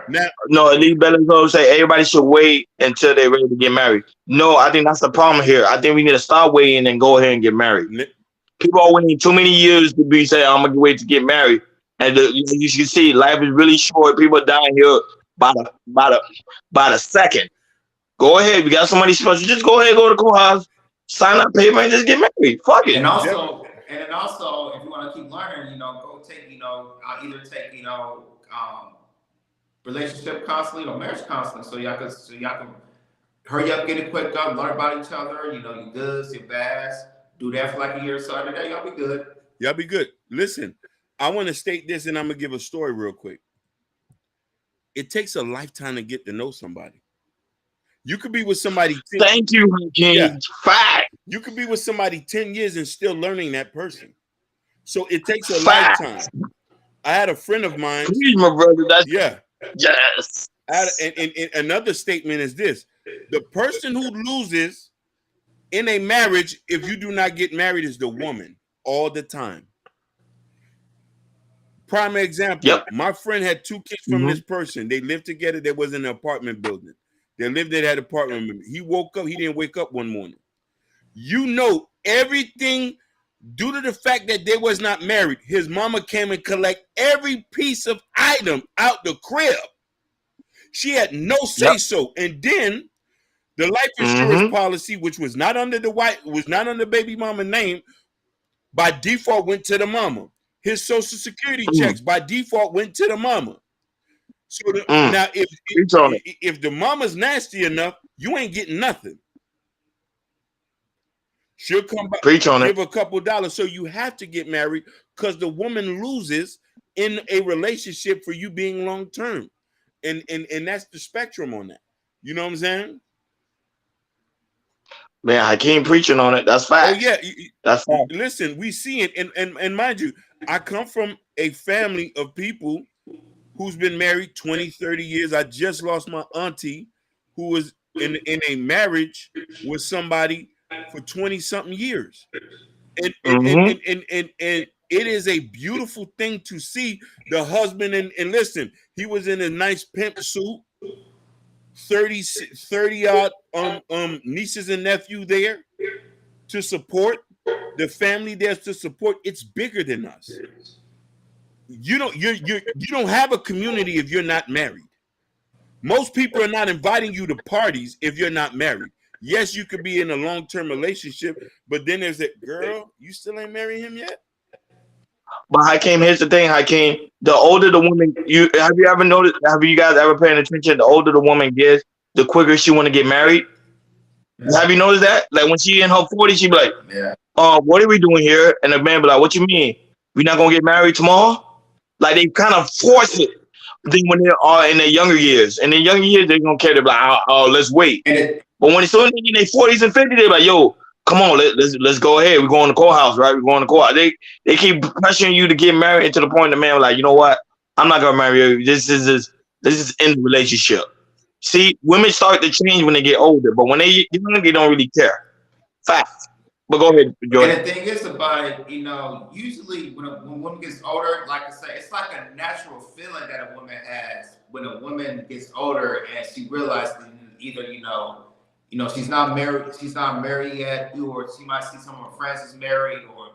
Now, no, Elite Bellico say everybody should wait until they're ready to get married. No, I think that's the problem here. I think we need to stop waiting and go ahead and get married. People are waiting too many years to be saying, I'm gonna wait to get married. And you should see life is really short. People are dying here by the second. Go ahead. We got somebody special. Just go ahead and go to the courthouse, sign up paper, and just get married. Fuck it. And also, if you want to keep learning, go take, I'll either take, relationship counseling or marriage counseling, so y'all can hurry up, get it quick up, learn about each other. Your goods, your bads. Do that for like a year or so. Every day, y'all be good. Y'all be good. Listen, I want to state this, and I'm gonna give a story real quick. It takes a lifetime to get to know somebody. You could be with somebody. Thank you, King. Yeah. Fact. You could be with somebody 10 years and still learning that person. So it takes a lifetime. I had a friend of mine. Please, my brother. Yeah. Yes. And another statement is this: the person who loses in a marriage, if you do not get married, is the woman all the time. Prime example, yep. My friend had 2 kids from this person. They lived together. They was in an apartment building. They lived in that apartment. He woke up. He didn't wake up one morning. Everything due to the fact that they was not married. His mama came and collect every piece of item out the crib. She had no say so. And then the life insurance policy, which was not under baby mama name, by default went to the mama. His social security checks by default went to the mama. So now if the mama's nasty enough, you ain't getting nothing. She'll come back, give a couple dollars. So you have to get married because the woman loses in a relationship for you being long term. And that's the spectrum on that. You know what I'm saying? Man, I can't preaching on it. That's fact. Oh yeah, that's fact. Listen, we see it, and mind you, I come from a family of people who's been married 20, 30 years. I just lost my auntie who was in a marriage with somebody for 20 something years. And it is a beautiful thing to see the husband and listen, he was in a nice pimp suit, 30 odd nieces and nephew there to support the family there to support. It's bigger than us. You don't have a community if you're not married. Most people are not inviting you to parties if you're not married. Yes, you could be in a long-term relationship, but then there's that girl, you still ain't married him yet? But Hakeem, here's the thing, Hakeem. The older the woman, you guys ever paying attention? The older the woman gets, the quicker she want to get married. Yeah. Have you noticed that? Like when she in her 40s, she be like, what are we doing here? And the man be like, what you mean? We not gonna get married tomorrow? Like they kind of force it. Then when they are in their younger years, they're gonna care. They're like, oh, let's wait. And it, But when it's soon in their 40s and 50s, they're like, yo, come on, let's go ahead. We're going to courthouse, right? We're going to courthouse. They keep pressuring you to get married, and to the point the man was like, you know what? I'm not gonna marry you. This is in the relationship. See, women start to change when they get older, but when they young, they don't really care. Fact. But go ahead, And Jordan. the thing is about it, usually when a woman gets older, like I say, it's like a natural feeling that a woman has when a woman gets older and she realizes either she's not married yet, or she might see some of her friends is married, or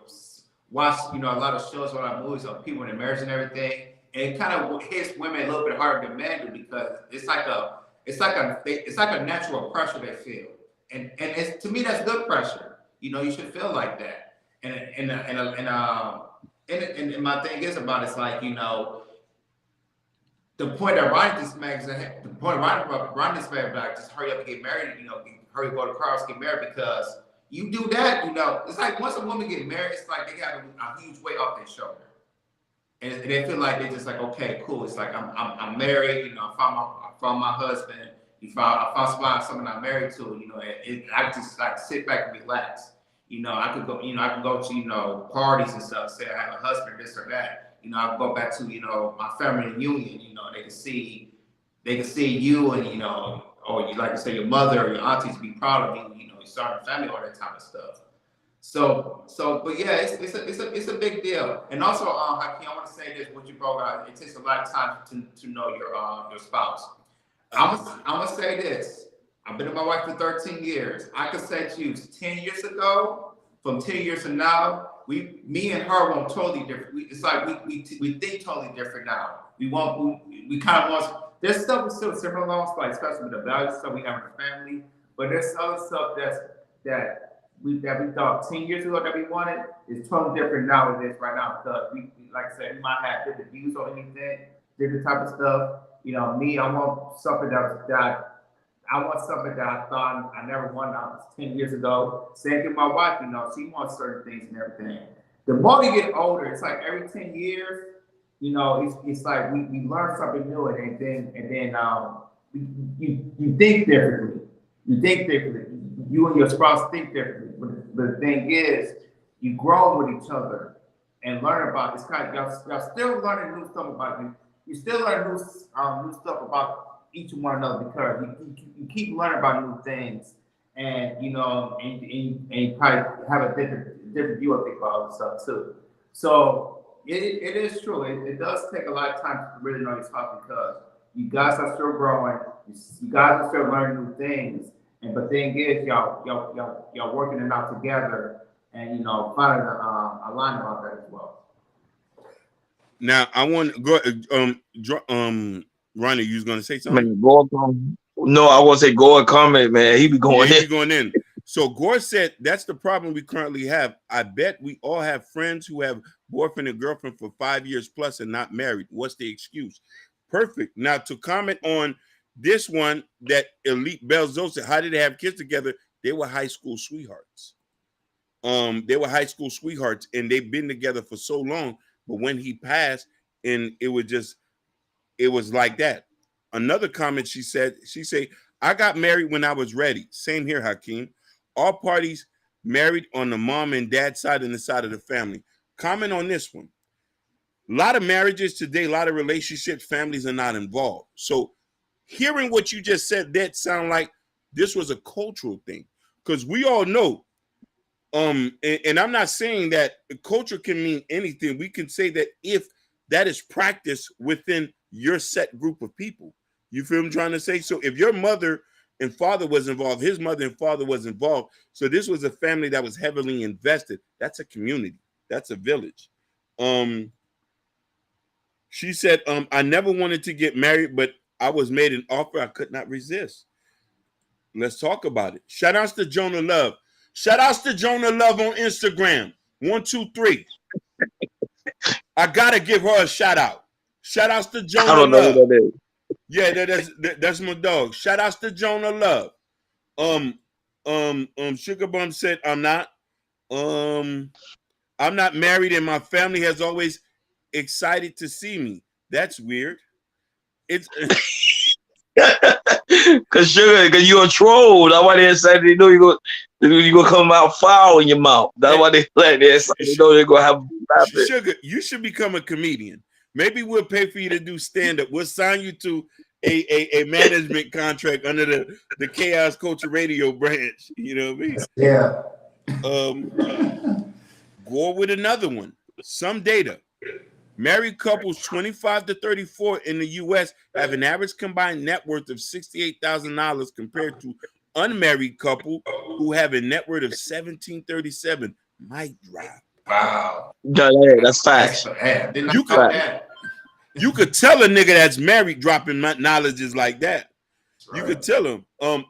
watch a lot of shows, a lot of movies of people in their marriage and everything. And it kind of hits women a little bit harder than men do because it's like a natural pressure they feel, and it's, to me, that's good pressure. You should feel like that. And my thing is about it's like the point that Ronnie this magazine, the point Ronnie this magazine, like, just hurry up and get married. Hurry go to Carl's, get married, because you do that. It's like once a woman get married, it's like they got a huge weight off their shoulder. And they feel like they're just like, okay, cool. It's like I'm married. I found my husband. I found someone I'm married to. I just like sit back and relax. I could go. I can go to parties and stuff. Say I have a husband, this or that. I can go back to my family reunion. They can see you, and or you like to say your mother or your aunties be proud of you. You start a family, all that type of stuff. But yeah, it's a big deal. And also, Hakeem, I want to say this: what you brought out, it takes a lot of time to know your spouse. I'm gonna say this: I've been with my wife for 13 years. I could say to you, 10 years ago, from 10 years from now, me and her won't totally different. It's like we think totally different now. We kind of want. There's stuff we still similar along, like especially with the values stuff we have in the family. But there's other stuff that we thought 10 years ago that we wanted is totally different now than it is right now, because we like I said, we might have different views on anything, different type of stuff. Me, I want something that I thought I never wanted 10 years ago. Same thing with my wife, she wants certain things and everything. The more we get older, it's like every 10 years, it's like we learn something new, and then you think differently. You think differently. You and your spouse think differently. But the thing is, you grow with each other and learn about this kind of y'all still learning new stuff about you. You still learn new stuff about each one another, because you keep learning about new things, and and you probably have a different view of things about other stuff too. So it is true. It does take a lot of time to really know your spouse, because you guys are still growing. You guys are still learning new things. And the thing is, y'all working it out together, and finding a line about that as well. Now I want to go. Ronnie, you was gonna say something? Man, no, I want to say Gore comment, man. He be Yeah, going he in. be going in. So Gore said that's the problem we currently have. I bet we all have friends who have boyfriend and girlfriend for 5 years plus and not married. What's the excuse? Perfect. Now to comment on this one, that Elite Belzo said, how did they have kids together? They were high school sweethearts. They were high school sweethearts, and they've been together for so long. But when he passed, and it was like that. Another comment she said, I got married when I was ready. Same here, Hakeem. All parties married on the mom and dad side and the side of the family. Comment on this one. A lot of marriages today, a lot of relationships, families are not involved. So hearing what you just said, that sound like this was a cultural thing. Because we all know, and I'm not saying that culture can mean anything. We can say that if that is practiced within your set group of people. You feel what I'm trying to say? So if your mother and father was involved, his mother and father was involved. So this was a family that was heavily invested. That's a community. That's a village. She said, I never wanted to get married, but I was made an offer I could not resist. Let's talk about it. Shout outs to Jonah Love. Shout outs to Jonah Love on Instagram. 1, 2, 3. I gotta give her a shout out. Shout outs to I Jonah don't know Love. what that is. Yeah, that's my dog. Shout outs to Jonah Love. Sugar Bum said, I'm not married, and my family has always excited to see me. That's weird. It's Cause sugar, cause you a troll. That's why they said they know you gonna come out foul in your mouth. That's why they like they said they know they're gonna have laughing. Sugar, you should become a comedian. Maybe we'll pay for you to do stand up. We'll sign you to a management contract under the Chaos Culture Radio branch. You know what I mean? Yeah. Go with another one. Some data. Married couples 25 to 34 in the U.S. have an average combined net worth of $68,000 compared to unmarried couple who have a net worth of $1,737. Mic drop. Wow. Yeah, that's facts. Did not You know could that. you could tell a nigga that's married dropping knowledges like that. You could tell him.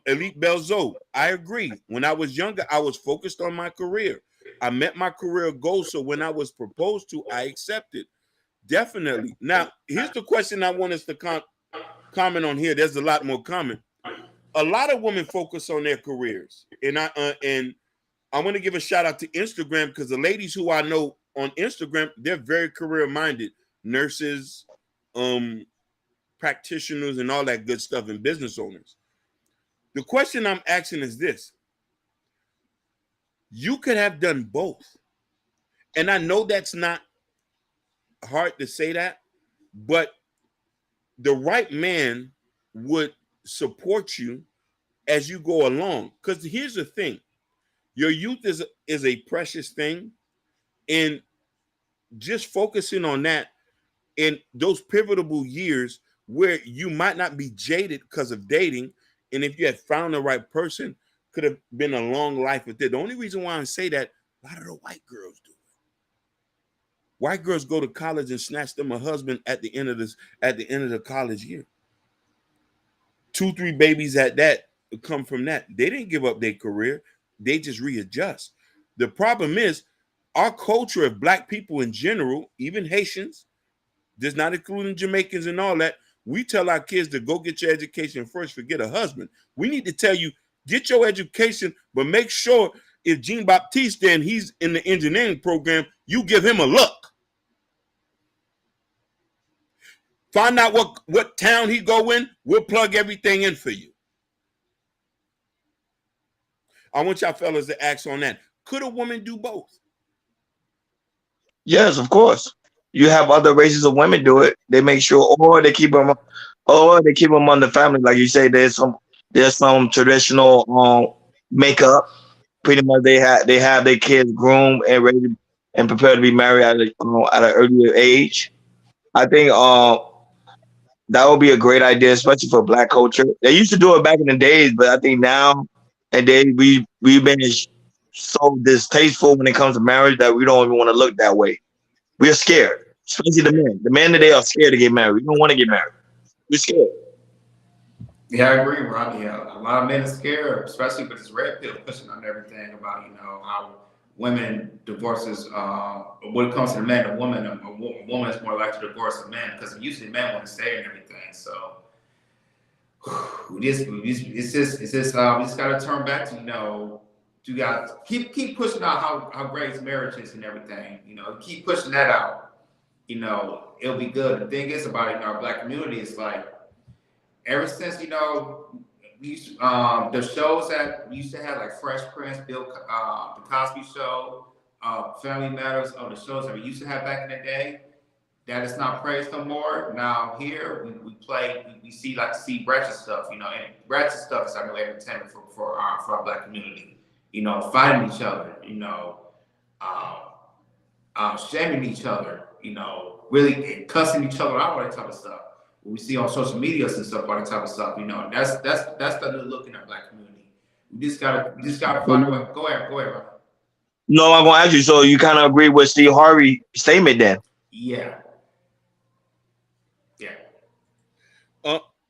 Elite Belzo, I agree. When I was younger, I was focused on my career. I met my career goal, so when I was proposed to, I accepted. Definitely. Now, here's the question I want us to comment on here. There's a lot more comment. A lot of women focus on their careers, and I want to give a shout out to Instagram because the ladies who I know on Instagram, they're very career minded, nurses, practitioners, and all that good stuff, and business owners. The question I'm asking is this: you could have done both, and I know that's not hard to say that, but the right man would support you as you go along. Because here's the thing: your youth is a precious thing, and just focusing on that in those pivotal years where you might not be jaded because of dating, and if you had found the right person, could have been a long life with it. The only reason why I say that, a lot of the white girls do. White girls go to college and snatch them a husband at the end of the college year. 2-3 babies at that come from that. They didn't give up their career. They just readjust. The problem is our culture of black people in general, even Haitians, does not including Jamaicans and all that. We tell our kids to go get your education first, forget a husband. We need to tell you, get your education, but make sure if Jean Baptiste and he's in the engineering program, you give him a look. Find out what town he go in. We'll plug everything in for you. I want y'all fellas to ask on that. Could a woman do both? Yes, of course. You have other races of women do it. They make sure, or they keep them on the family. Like you say, there's some traditional makeup. Pretty much, they have their kids groomed and ready and prepared to be married at an earlier age. I think that would be a great idea, especially for black culture. They used to do it back in the days, but I think now and then we've been so distasteful when it comes to marriage that we don't even want to look that way. We're scared, especially the men. The men today are scared to get married. We don't want to get married. We're scared. Yeah, I agree, Ron. Yeah, a lot of men are scared, especially with this red pill pushing on everything about how women divorces. When it comes to the man, a woman is more likely to divorce a man because usually men want to stay and everything. So we just got to turn back to you got keep pushing out how great marriage is and everything. Keep pushing that out. It'll be good. The thing is about it in our black community is like ever since we used the shows that we used to have like Fresh Prince, the Cosby Show, Family Matters, the shows that we used to have back in the day. That is not praised no more. Now here we see ratchet stuff, and ratchet stuff is our new entertainment for our black community. Fighting each other, shaming each other, really cussing each other out, all that type of stuff. What we see on social media and stuff, all that type of stuff, that's the new look in our black community. We just gotta find a way. Go ahead, Ron. No, I'm gonna ask you. So you kind of agree with Steve Harvey's statement then? Yeah.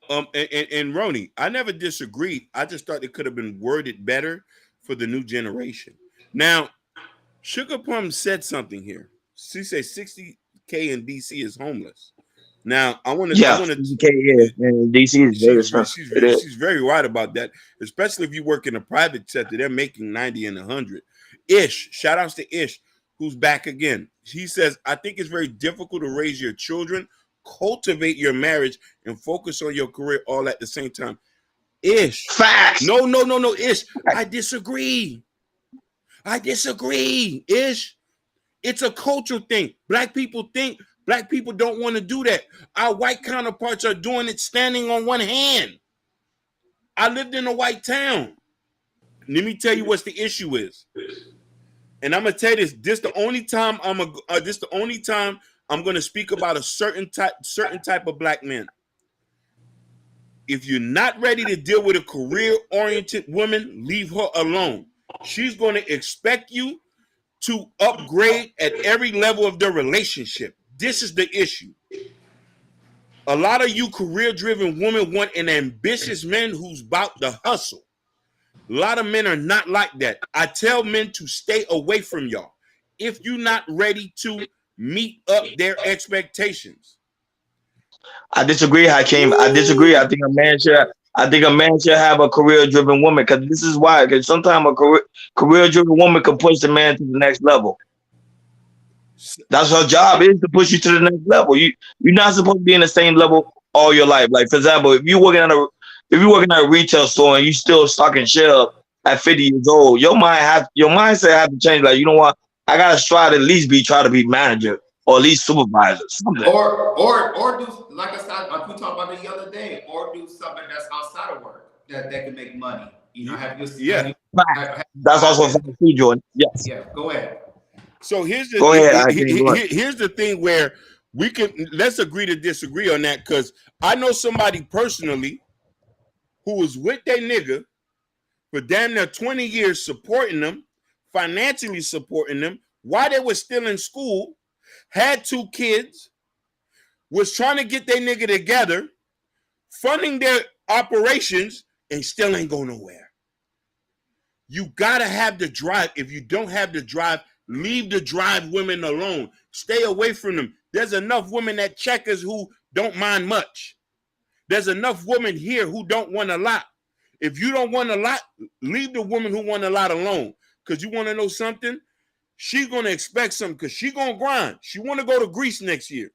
And Roni, I never disagreed. I just thought it could have been worded better for the new generation. Now, Sugar Plum said something here. She said 60K in DC is homeless. Now, I want to. Yeah, 60K in DC is very expensive. She's very right about that, especially if you work in the private sector. They're making 90 and 100. Ish, shout outs to Ish, who's back again. He says, I think it's very difficult to raise your children cultivate your marriage and focus on your career all at the same time. Ish. Facts. No, Ish. I disagree. Ish. It's a cultural thing. Black people think black people don't want to do that. Our white counterparts are doing it standing on one hand. I lived in a white town. Let me tell you what the issue is. And I'm gonna tell you this. This the only time I'm gonna speak about a certain type of black man. If you're not ready to deal with a career-oriented woman, leave her alone. She's gonna expect you to upgrade at every level of the relationship. This is the issue. A lot of you career-driven women want an ambitious man who's about the hustle. A lot of men are not like that. I tell men to stay away from y'all if you're not ready to meet up their expectations. I disagree, Hakeem. I disagree. I think a man should have a career-driven woman, because this is why. Because sometimes a career-driven woman can push the man to the next level. That's her job, is to push you to the next level. You're not supposed to be in the same level all your life. Like, for example, if you're working at a retail store and you still stocking shelves at 50 years old, your mindset has to change. Like, you know what? I gotta try to at least try to be manager or at least supervisor. Something. Or do, like I said, like we talked about it the other day, or do something that's outside of work that can make money. You know, That's also a factor too, Jordan. Yes. Yeah, go ahead. So here's the Go thing. ahead, Here's the thing where let's agree to disagree on that, because I know somebody personally who was with their nigga for damn near 20 years, supporting them, financially supporting them while they were still in school, had 2 kids, was trying to get their nigga together, funding their operations, and still ain't going nowhere. You gotta have the drive. If you don't have the drive, leave the drive women alone. Stay away from them. There's enough women at Checkers who don't mind much. There's enough women here who don't want a lot. If you don't want a lot, leave the woman who want a lot alone. Because you want to know something? She's going to expect something, because she's going to grind. She want to go to Greece next year.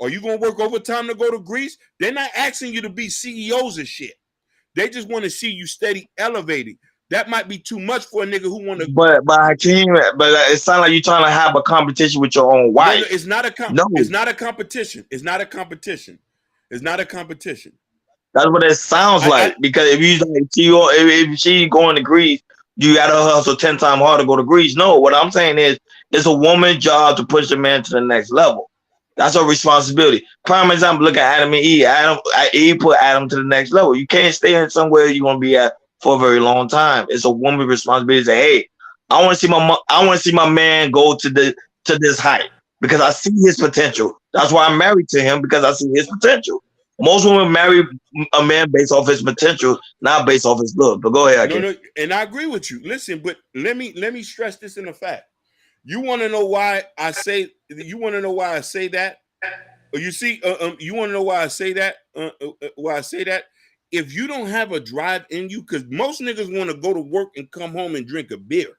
Are you going to work overtime to go to Greece? They're not asking you to be CEOs and shit. They just want to see you steady elevating. That might be too much for a nigga who want to. But Hakeem, it sounds like you're trying to have a competition with your own wife. No, it's not a It's not a competition. It's not a competition. It's not a competition. That's what it sounds like. Because if she going to Greece, you gotta hustle 10 times harder to go to Greece. No, what I'm saying is, it's a woman's job to push a man to the next level. That's her responsibility. Prime example, look at Adam and Eve. Eve put Adam to the next level. You can't stay in somewhere you're gonna be at for a very long time. It's a woman's responsibility to say, hey, I want to see my man go to this height, because I see his potential. That's why I'm married to him, because I see his potential. Most women marry a man based off his potential, not based off his look. But go ahead. No, and I agree with you. Listen, but let me stress this in a fact. You want to know why I say? You want to know why I say that? You see, you want to know why I say that? Why I say that? If you don't have a drive in you, because most niggas want to go to work and come home and drink a beer.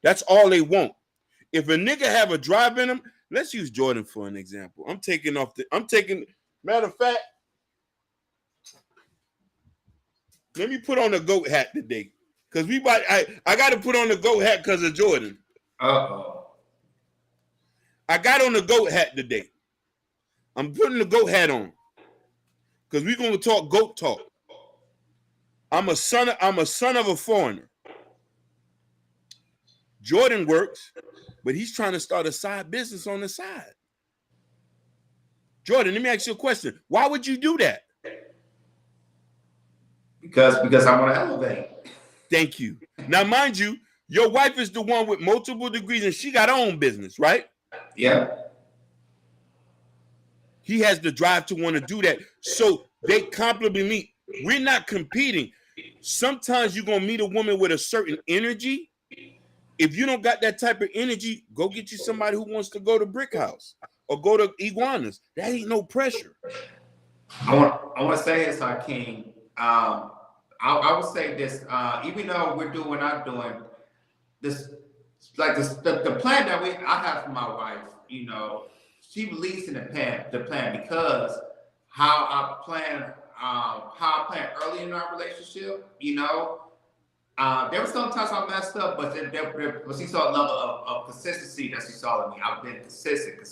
That's all they want. If a nigga have a drive in him, let's use Jordan for an example. Matter of fact, let me put on the GOAT hat today. Because I got to put on the GOAT hat because of Jordan. Uh-oh. I got on the GOAT hat today. I'm putting the GOAT hat on. Because we're going to talk GOAT talk. I'm a son of a foreigner. Jordan works, but he's trying to start a side business on the side. Jordan, let me ask you a question. Why would you do that? Because I want to elevate. Thank you. Now, mind you, your wife is the one with multiple degrees and she got her own business, right? Yeah. He has the drive to want to do that. So they complement me. We're not competing. Sometimes you're going to meet a woman with a certain energy. If you don't got that type of energy, go get you somebody who wants to go to Brick House or go to Iguanas. That ain't no pressure. I want to say this, Hakeem. I would say this, even though we're not doing this, like this, the plan that I have for my wife, you know, she believes in the plan because how I plan early in our relationship, you know. There were some times I messed up, but but she saw a level of consistency that she saw in me. I've been consistent.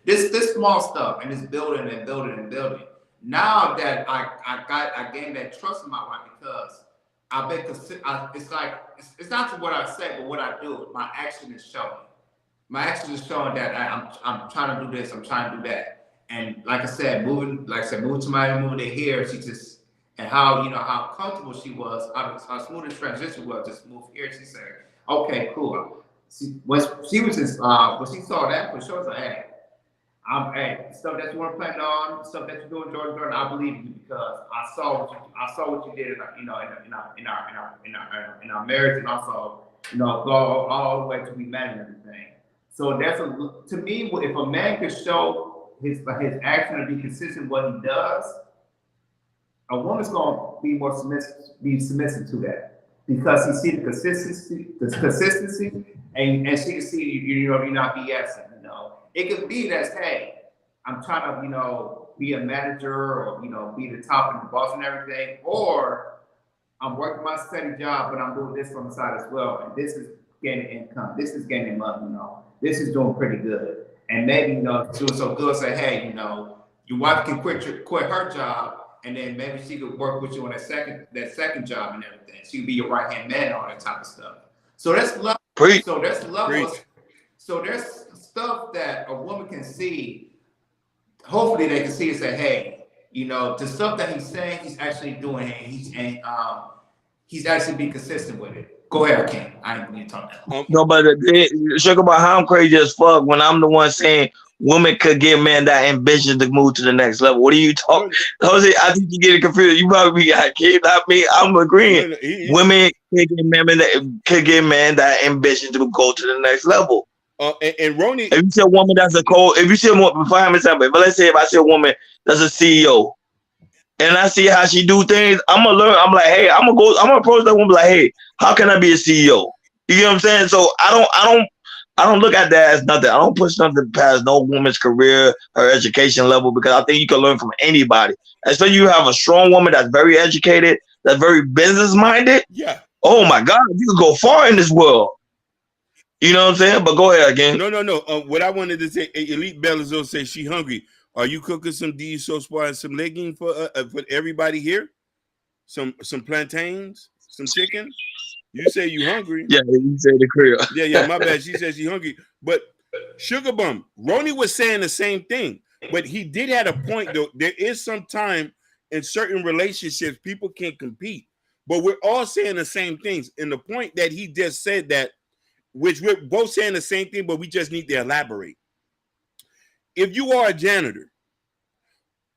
This small stuff and it's building and building and building. Now that I gained that trust in my wife because I've been consistent. It's like it's not what I say, but what I do. My action is showing. My action is showing that I'm trying to do this. I'm trying to do that. And like I said, moving to Miami, moving to here, she just and how how comfortable she was, how smooth the transition was. Just move here. She said, "Okay, cool." When she was when she saw that, for sure, was like, "Hey, stuff that you want to plan on, stuff that you're doing, Jordan, I believe in you because I saw what you did, in our marriage, and also go all the way to be married and everything." So to me, if a man can show his action and be consistent with what he does, a woman's gonna be more submissive to that because he see the consistency, and she can see you're not BSing. It could be that, hey, I'm trying to be a manager or be the top and the boss and everything, or I'm working my steady job, but I'm doing this on the side as well, and this is gaining income, this is gaining money, this is doing pretty good, and maybe doing so good, say, hey, your wife can quit her job. And then maybe she could work with you on that second job and everything. She could be your right hand man and all that type of stuff. So that's love. Preach. So that's levels. So there's stuff that a woman can see. Hopefully, they can see and say, "Hey, the stuff that he's saying, he's actually doing, and he's actually being consistent with it." Go ahead, Ken. I ain't need to talk now. No, but sugar about how I'm crazy as fuck when I'm the one saying women could give men that ambition to move to the next level. What are you talking, Jose? I think you get it confused. You probably be like, kid, not me. I'm agreeing. Women could give men that ambition to go to the next level. And Ronnie, if you see a woman that's if you see a woman, but let's say if I see a woman that's a CEO, and I see how she do things, I'm gonna learn. I'm like, hey, I'm gonna approach that woman like, hey, how can I be a CEO? You get what I'm saying? So I don't look at that as nothing. I don't push nothing past no woman's career, her education level, because I think you can learn from anybody. Especially you have a strong woman that's very educated, that's very business minded. Yeah. Oh my God, you can go far in this world. You know what I'm saying? But go ahead again. No. What I wanted to say, Elite Belazzo says she hungry. Are you cooking some diesel spot and some legging for everybody here? Some plantains, some chicken. You say you hungry? Yeah, you say the crib. Yeah. My bad. She says she hungry. But Sugar Bum, Ronnie was saying the same thing, but he did have a point though. There is some time in certain relationships people can't compete, but we're all saying the same things. And the point that he just said that, which we're both saying the same thing, but we just need to elaborate. If you are a janitor,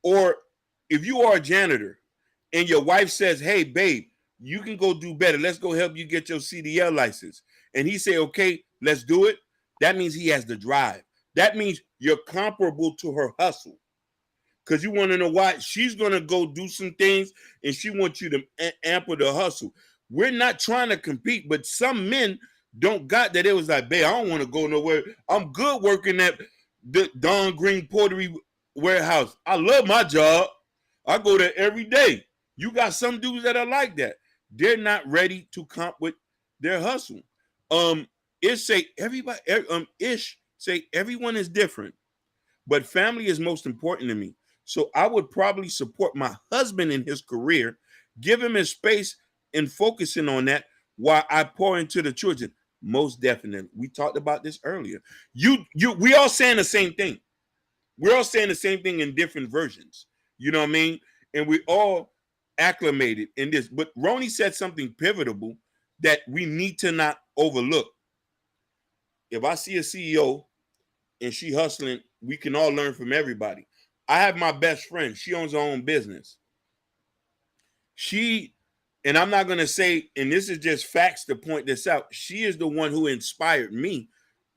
or if you are a janitor and your wife says, hey, babe, you can go do better. Let's go help you get your CDL license. And he say, okay, let's do it. That means he has the drive. That means you're comparable to her hustle. Because you want to know why? She's going to go do some things and she wants you to amp the hustle. We're not trying to compete, but some men don't got that. It was like, babe, I don't want to go nowhere. I'm good working at the Don Green Pottery Warehouse. I love my job. I go there every day. You got some dudes that are like that. They're not ready to comp with their hustle. Ish say everyone is different, but family is most important to me. So I would probably support my husband in his career, give him his space and focusing on that while I pour into the children. Most definitely. We talked about this earlier. We all saying the same thing. We're all saying the same thing in different versions. You know what I mean? And we all acclimated in this. But Ronnie said something pivotal that we need to not overlook. If I see a CEO and she hustling, we can all learn from everybody. I have my best friend. She owns her own business. And I'm not going to say, and this is just facts to point this out, she is the one who inspired me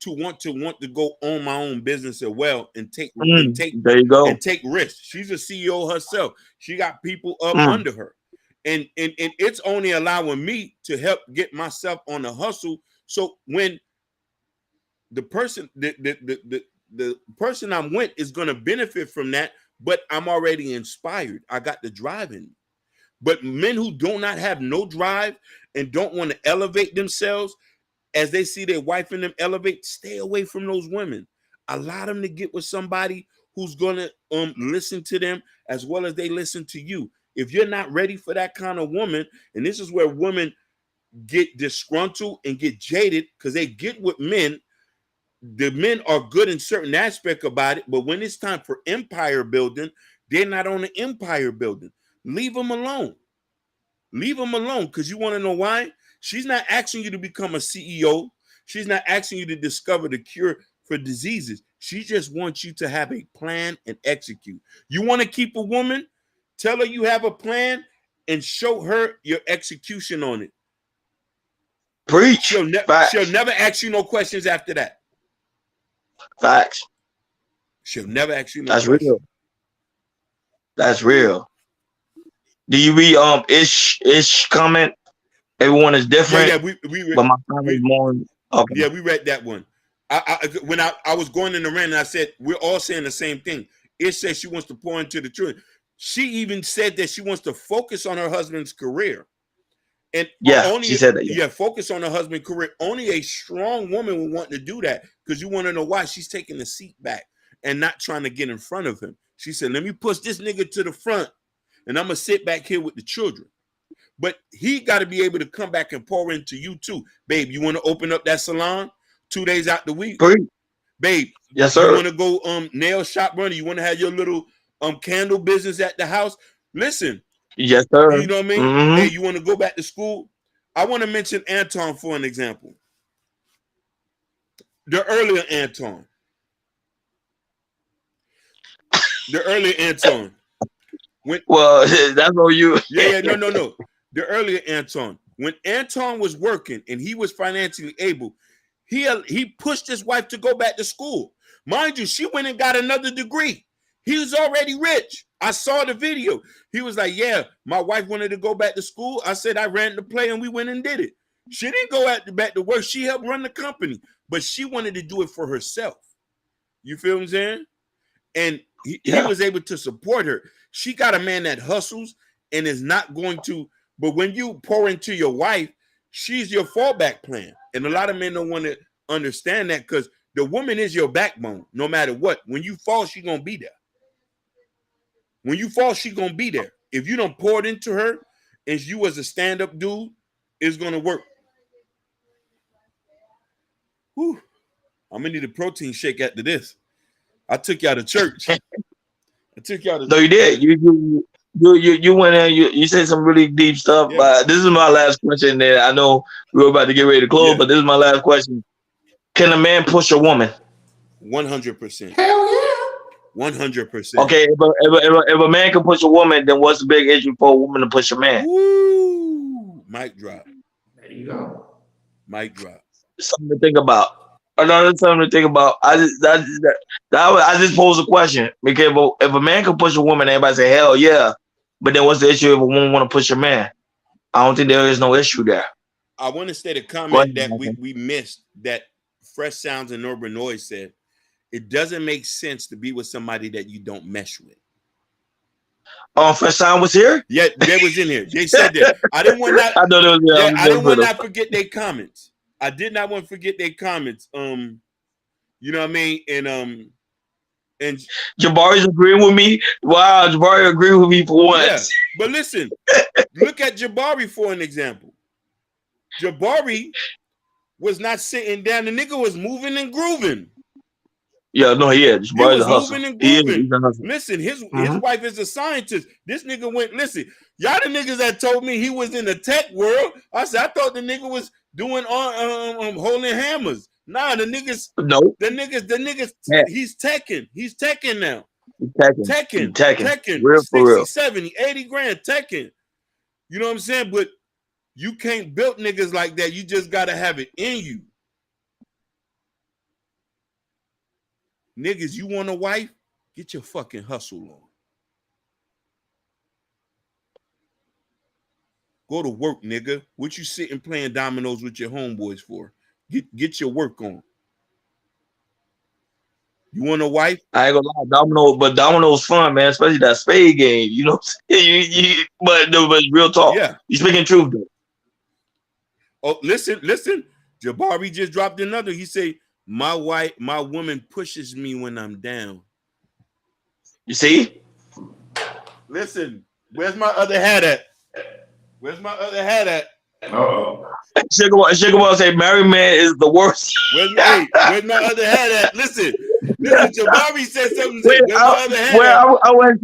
to want to go own my own business as well and take there you go. and take risks. She's a CEO herself. She got people up under her. And it's only allowing me to help get myself on the hustle. So when the person, the the person I'm with is going to benefit from that, but I'm already inspired. I got the drive in me. But men who do not have no drive and don't want to elevate themselves as they see their wife in them elevate, stay away from those women. Allow them to get with somebody who's going to listen to them as well as they listen to you. If you're not ready for that kind of woman, and this is where women get disgruntled and get jaded because they get with men. The men are good in certain aspect about it, but when it's time for empire building, they're not on the empire building. Leave them alone. Leave them alone, because you want to know why? She's not asking you to become a CEO. She's not asking you to discover the cure for diseases. She just wants you to have a plan and execute. You want to keep a woman? Tell her you have a plan and show her your execution on it. Preach. She'll never ask you no questions after that. Facts. She'll never ask you no That's questions. real. That's real. Do you read Ish comment? Everyone is different. Yeah, we read, but my time is more. Okay. Yeah, we read that one. When I was going in the rant, and I said we're all saying the same thing. Ish says she wants to pour into the children. She even said that she wants to focus on her husband's career. And she said that. Yeah, focus on her husband's career. Only a strong woman would want to do that, because you want to know why. She's taking the seat back and not trying to get in front of him. She said, let me push this nigga to the front, and I'm going to sit back here with the children. But he got to be able to come back and pour into you too. Babe, you want to open up that salon 2 days out the week? Babe, yes, sir. You want to go nail shop running? You want to have your little candle business at the house? Listen. Yes, sir. You know what I mean? Mm-hmm. Hey, you want to go back to school? I want to mention Anton for an example. The earlier Anton. Well, that's all you. No. The earlier Anton. When Anton was working and he was financially able, he pushed his wife to go back to school. Mind you, she went and got another degree. He was already rich. I saw the video. He was like, yeah, my wife wanted to go back to school. I said I ran the play and we went and did it. She didn't go back to work. She helped run the company, but she wanted to do it for herself. You feel what I'm saying? And he was able to support her. She got a man that hustles and is not going to, but when you pour into your wife, she's your fallback plan. And a lot of men don't want to understand that, because the woman is your backbone, no matter what. When you fall, she's going to be there. When you fall, she's going to be there. If you don't pour it into her and you as a stand-up dude, it's going to work. Whew. I'm going to need a protein shake after this. I took y'all to church. No, you did. You went in. You said some really deep stuff. Yeah. But this is my last question. There, I know we're about to get ready to close, but this is my last question. Can a man push a woman? 100%. Hell yeah. 100%. Okay, if a man can push a woman, then what's the big issue for a woman to push a man? Woo! Mic drop. There you go. Mic drop. Something to think about. Another something to think about. I just posed a question, because if a man can push a woman, everybody say hell yeah. But then what's the issue if a woman want to push a man? I don't think there is no issue there. I want to state a comment that we missed, that Fresh Sounds and Urban Noise said. It doesn't make sense to be with somebody that you don't mesh with. Fresh Sound was here? Yeah, they was in here. They said that. I didn't want that. I know they was here. I didn't want to forget their comments. I did not want to forget their comments. You know what I mean? And Jabari's agreeing with me. Wow, Jabari agreed with me for once. Yeah, but listen, look at Jabari for an example. Jabari was not sitting down. The nigga was moving and grooving. Yeah, no, he is. Jabari's a hustler. He's a hustler. Listen, his wife is a scientist. This nigga went, listen, y'all the niggas that told me he was in the tech world. I said, I thought the nigga was doing holding hammers. Nah, the niggas, yeah. He's teching now. Teching. 60, 70, 80 grand teching. You know what I'm saying? But you can't build niggas like that. You just got to have it in you. Niggas, you want a wife? Get your fucking hustle on. Go to work, nigga. What you sitting playing dominoes with your homeboys for? Get your work on. You want a wife? I ain't gonna lie, Domino's fun, man. Especially that spade game. You know what I'm saying? But real talk. Yeah. You speaking truth though. Oh, listen. Jabari just dropped another. He say, my woman pushes me when I'm down. You see? Listen, where's my other hat at? Uh-oh. Sugar Boy say married man is the worst. Where's my other hat at? Listen, Jabari said something. Wait, Where's my other hat at? I went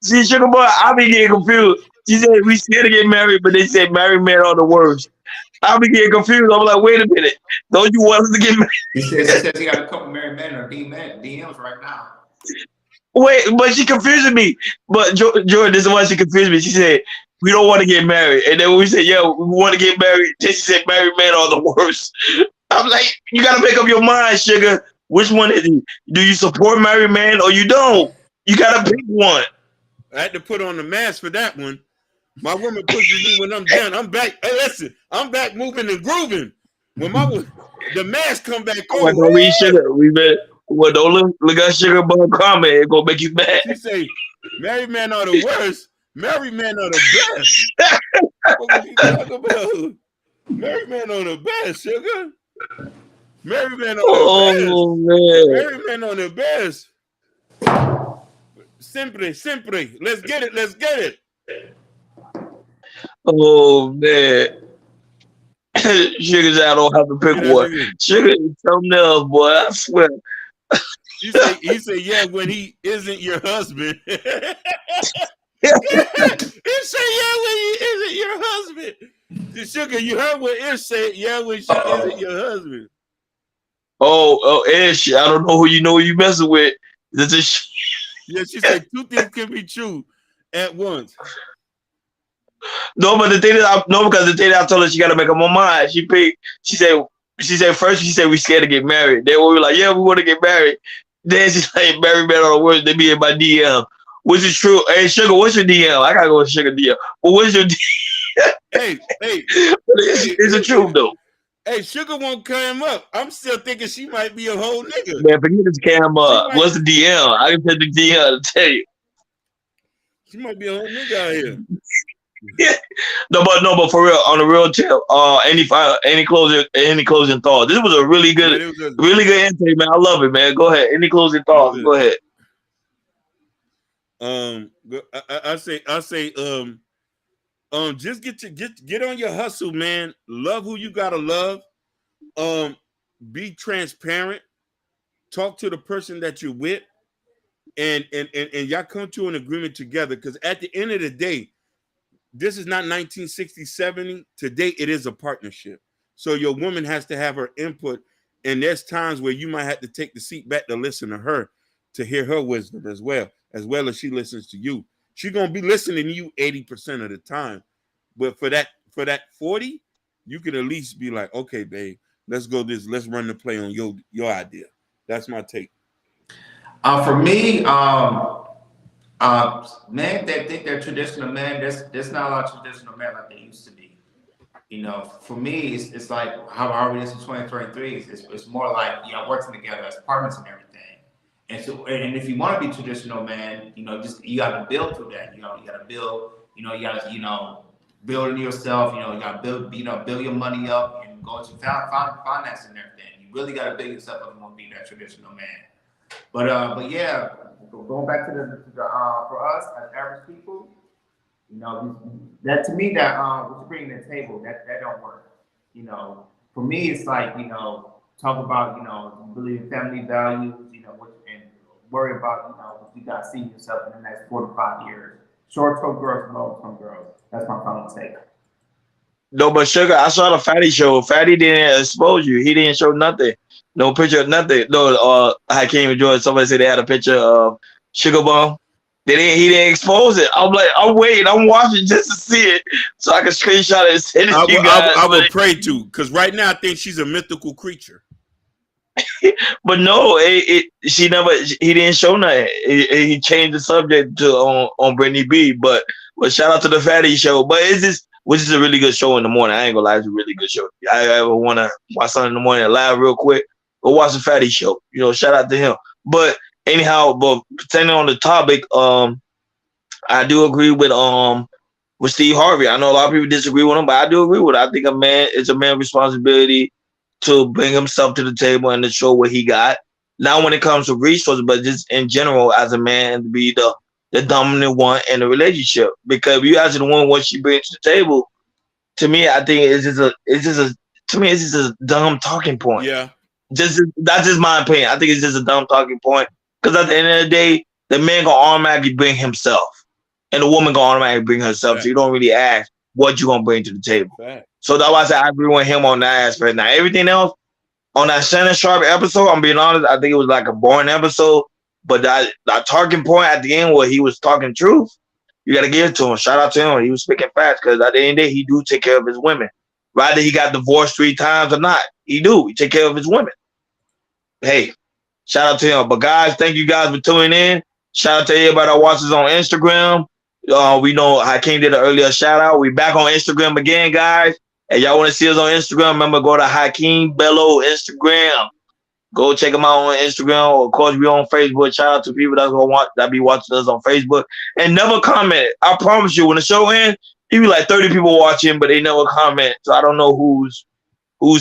Sugar Boy, I be getting confused. She said we scared to get married, but they said married men are the worst. I be getting confused. I'm like, wait a minute. Don't you want us to get married? She says he got a couple married men in her DMs right now. Wait, but she confusing me. But Jordan, this is why she confused me. She said, we don't want to get married. And then when we said, yeah, we want to get married, then she said married men are the worst. I'm like, you got to make up your mind, sugar. Which one is it? Do you support married men or you don't? You got to pick one. I had to put on the mask for that one. My woman pushes me when I'm down. I'm back. Hey, listen, I'm back moving and grooving. When the mask come back on. Don't read sugar. Don't look at Sugar Boy comment. It's going to make you mad. She say, married men are the worst. Married men are the best. What was you talking about? Married men are the best, sugar. Married men are the best. Man. Married men are the best. Siempre. Let's get it. Oh, man. Sugar's I don't have to pick one. Sugar is something else, boy. I swear. He said, yeah, when he isn't your husband. He said, yeah, when he isn't your husband. Sugar, you heard what Ish said, yeah, when she isn't your husband. Oh, Ish, I don't know who you messing with. Yeah, she said 2 things can be true at once. No, but because the thing that I told her she got to make up her mind. She said first we scared to get married. Then we were like, yeah, we want to get married. Then she's like, married men are the worst. They be in my DM, which is true. Hey, Sugar, what's your DM? I gotta go with Sugar DM. But what's your DM? Hey, it's the truth though. Hey, Sugar won't come up. I'm still thinking she might be a whole nigga. Man, forget this cam up. What's the DM? I can put the DM to tell you. She might be a whole nigga out here. No, but for real, on the real tip, any closing thoughts? This was a really good intake, man. I love it, man. Go ahead. Any closing thoughts? Go ahead. I say, just get on your hustle, man. Love who you gotta love. Be transparent. Talk to the person that you're with, and y'all come to an agreement together. Because at the end of the day, this is not 1960s, 70s. Today, it is a partnership. So your woman has to have her input. And there's times where you might have to take the seat back to listen to her, to hear her wisdom as well as she listens to you. She's going to be listening to you 80% of the time. But for that 40, you can at least be like, okay, babe, let's run the play on your idea. That's my take. For me, men that think they're traditional men, there's not a lot of traditional men like they used to be. You know, for me, it's like how Harvey is in 2023. It's more like, working together as partners and everything. And so, and if you want to be traditional man, you got to build through that. You got to build. You got to building yourself. You got to build your money up and go into finance and everything. You really got to build yourself up if you want to be that traditional man. But yeah. Going back to the for us as average people, that to me that what you bring to the table that don't work. For me it's like talk about believe in family values, and worry about what you got to see yourself in the next 4 to 5 years. Short-term growth, long-term growth. That's my final take. No, but Sugar, I saw the Fatty show. Fatty didn't expose you. He didn't show nothing. No picture of nothing. No, I can't even join. Somebody said they had a picture of Sugar Bomb. He didn't expose it. I'm like, I'm waiting. I'm watching just to see it so I can screenshot it and send it to you guys. I would pray to, because right now I think she's a mythical creature. But no, he didn't show nothing. He changed the subject to on Brittany B. But shout out to the Fatty show. But which is a really good show in the morning. I ain't gonna lie, it's a really good show. I ever want to watch something in the morning live real quick, go watch the Fatty show. Shout out to him. But anyhow, but staying on the topic, I do agree with Steve Harvey. I know a lot of people disagree with him, but I do agree with it. I think it's a man's responsibility to bring himself to the table and to show what he got. Not when it comes to resources, but just in general as a man to be the dominant one in the relationship. Because if you ask the woman what she brings to the table, to me, I think it's just a dumb talking point. Yeah. That's just my opinion. I think it's just a dumb talking point. Because at the end of the day, the man gonna automatically bring himself, and the woman gonna automatically bring herself. Right. So you don't really ask what you gonna bring to the table. Right. So that's why I said I agree with him on that aspect. Now everything else on that Shannon Sharp episode, I'm being honest, I think it was like a boring episode. But that talking point at the end where he was talking truth, you gotta give it to him. Shout out to him. He was speaking fast because at the end of the day, he do take care of his women. Rather he got divorced 3 times or not, he do. He take care of his women. Hey, shout out to him. But guys, thank you guys for tuning in. Shout out to everybody that watches on Instagram. We know Hakeem did an earlier shout out. We back on Instagram again, guys. And y'all want to see us on Instagram, remember, go to Hakeem Bello Instagram. Go check him out on Instagram. Of course, we on Facebook. Shout out to people that be watching us on Facebook. And never comment. I promise you, when the show ends, he be like 30 people watching, but they never comment. So I don't know who's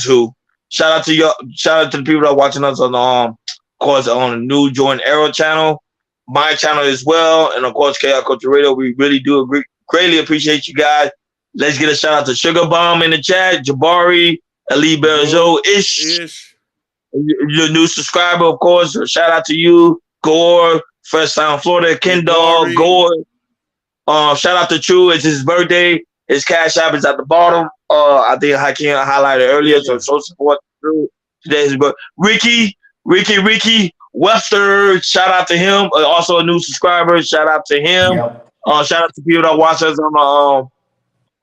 who. Shout out to y'all. Shout out to the people that are watching us on of course, on the new Jordan Arrow channel, my channel as well, and of course, KR Culture Radio. We really do greatly appreciate you guys. Let's get a shout out to Sugar Bomb in the chat, Jabari, Ali Berjo, Ish, your new subscriber, of course. So shout out to you, Gore, First Time Florida, Ken Dog, Gore. Shout out to True. It's his birthday. His cash app is at the bottom. I think Hakeem highlighted earlier, so show support to True. Today's birthday. Ricky Webster. Shout out to him. Also a new subscriber. Shout out to him. Yep. Shout out to people that watch us on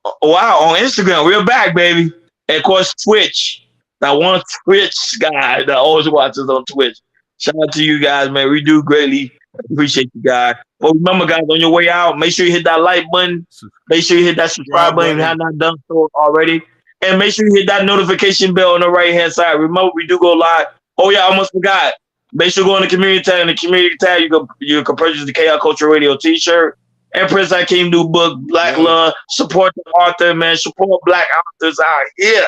on Instagram. We're back, baby. And of course, Twitch. That one Twitch guy that always watches on Twitch. Shout out to you guys, man. We do greatly appreciate you guys. But remember, guys, on your way out, make sure you hit that like button. Make sure you hit that subscribe button if you have not done so already. And make sure you hit that notification bell on the right-hand side. Remember, we do go live. Oh, yeah, I almost forgot. Make sure you go in the community tab. In the community tab, you can purchase the KR Culture Radio t-shirt. Empress Hakeem new book, Black Love. Support the author, man. Support Black authors out here.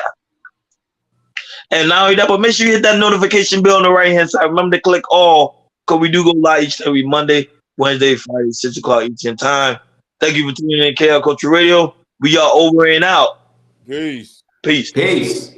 And not only that, but make sure you hit that notification bell on the right-hand side. Remember to click all, because we do go live each and every Monday, Wednesday, Friday, 6 o'clock Eastern time. Thank you for tuning in KR Culture Radio. We are over and out. Peace. Peace. Peace.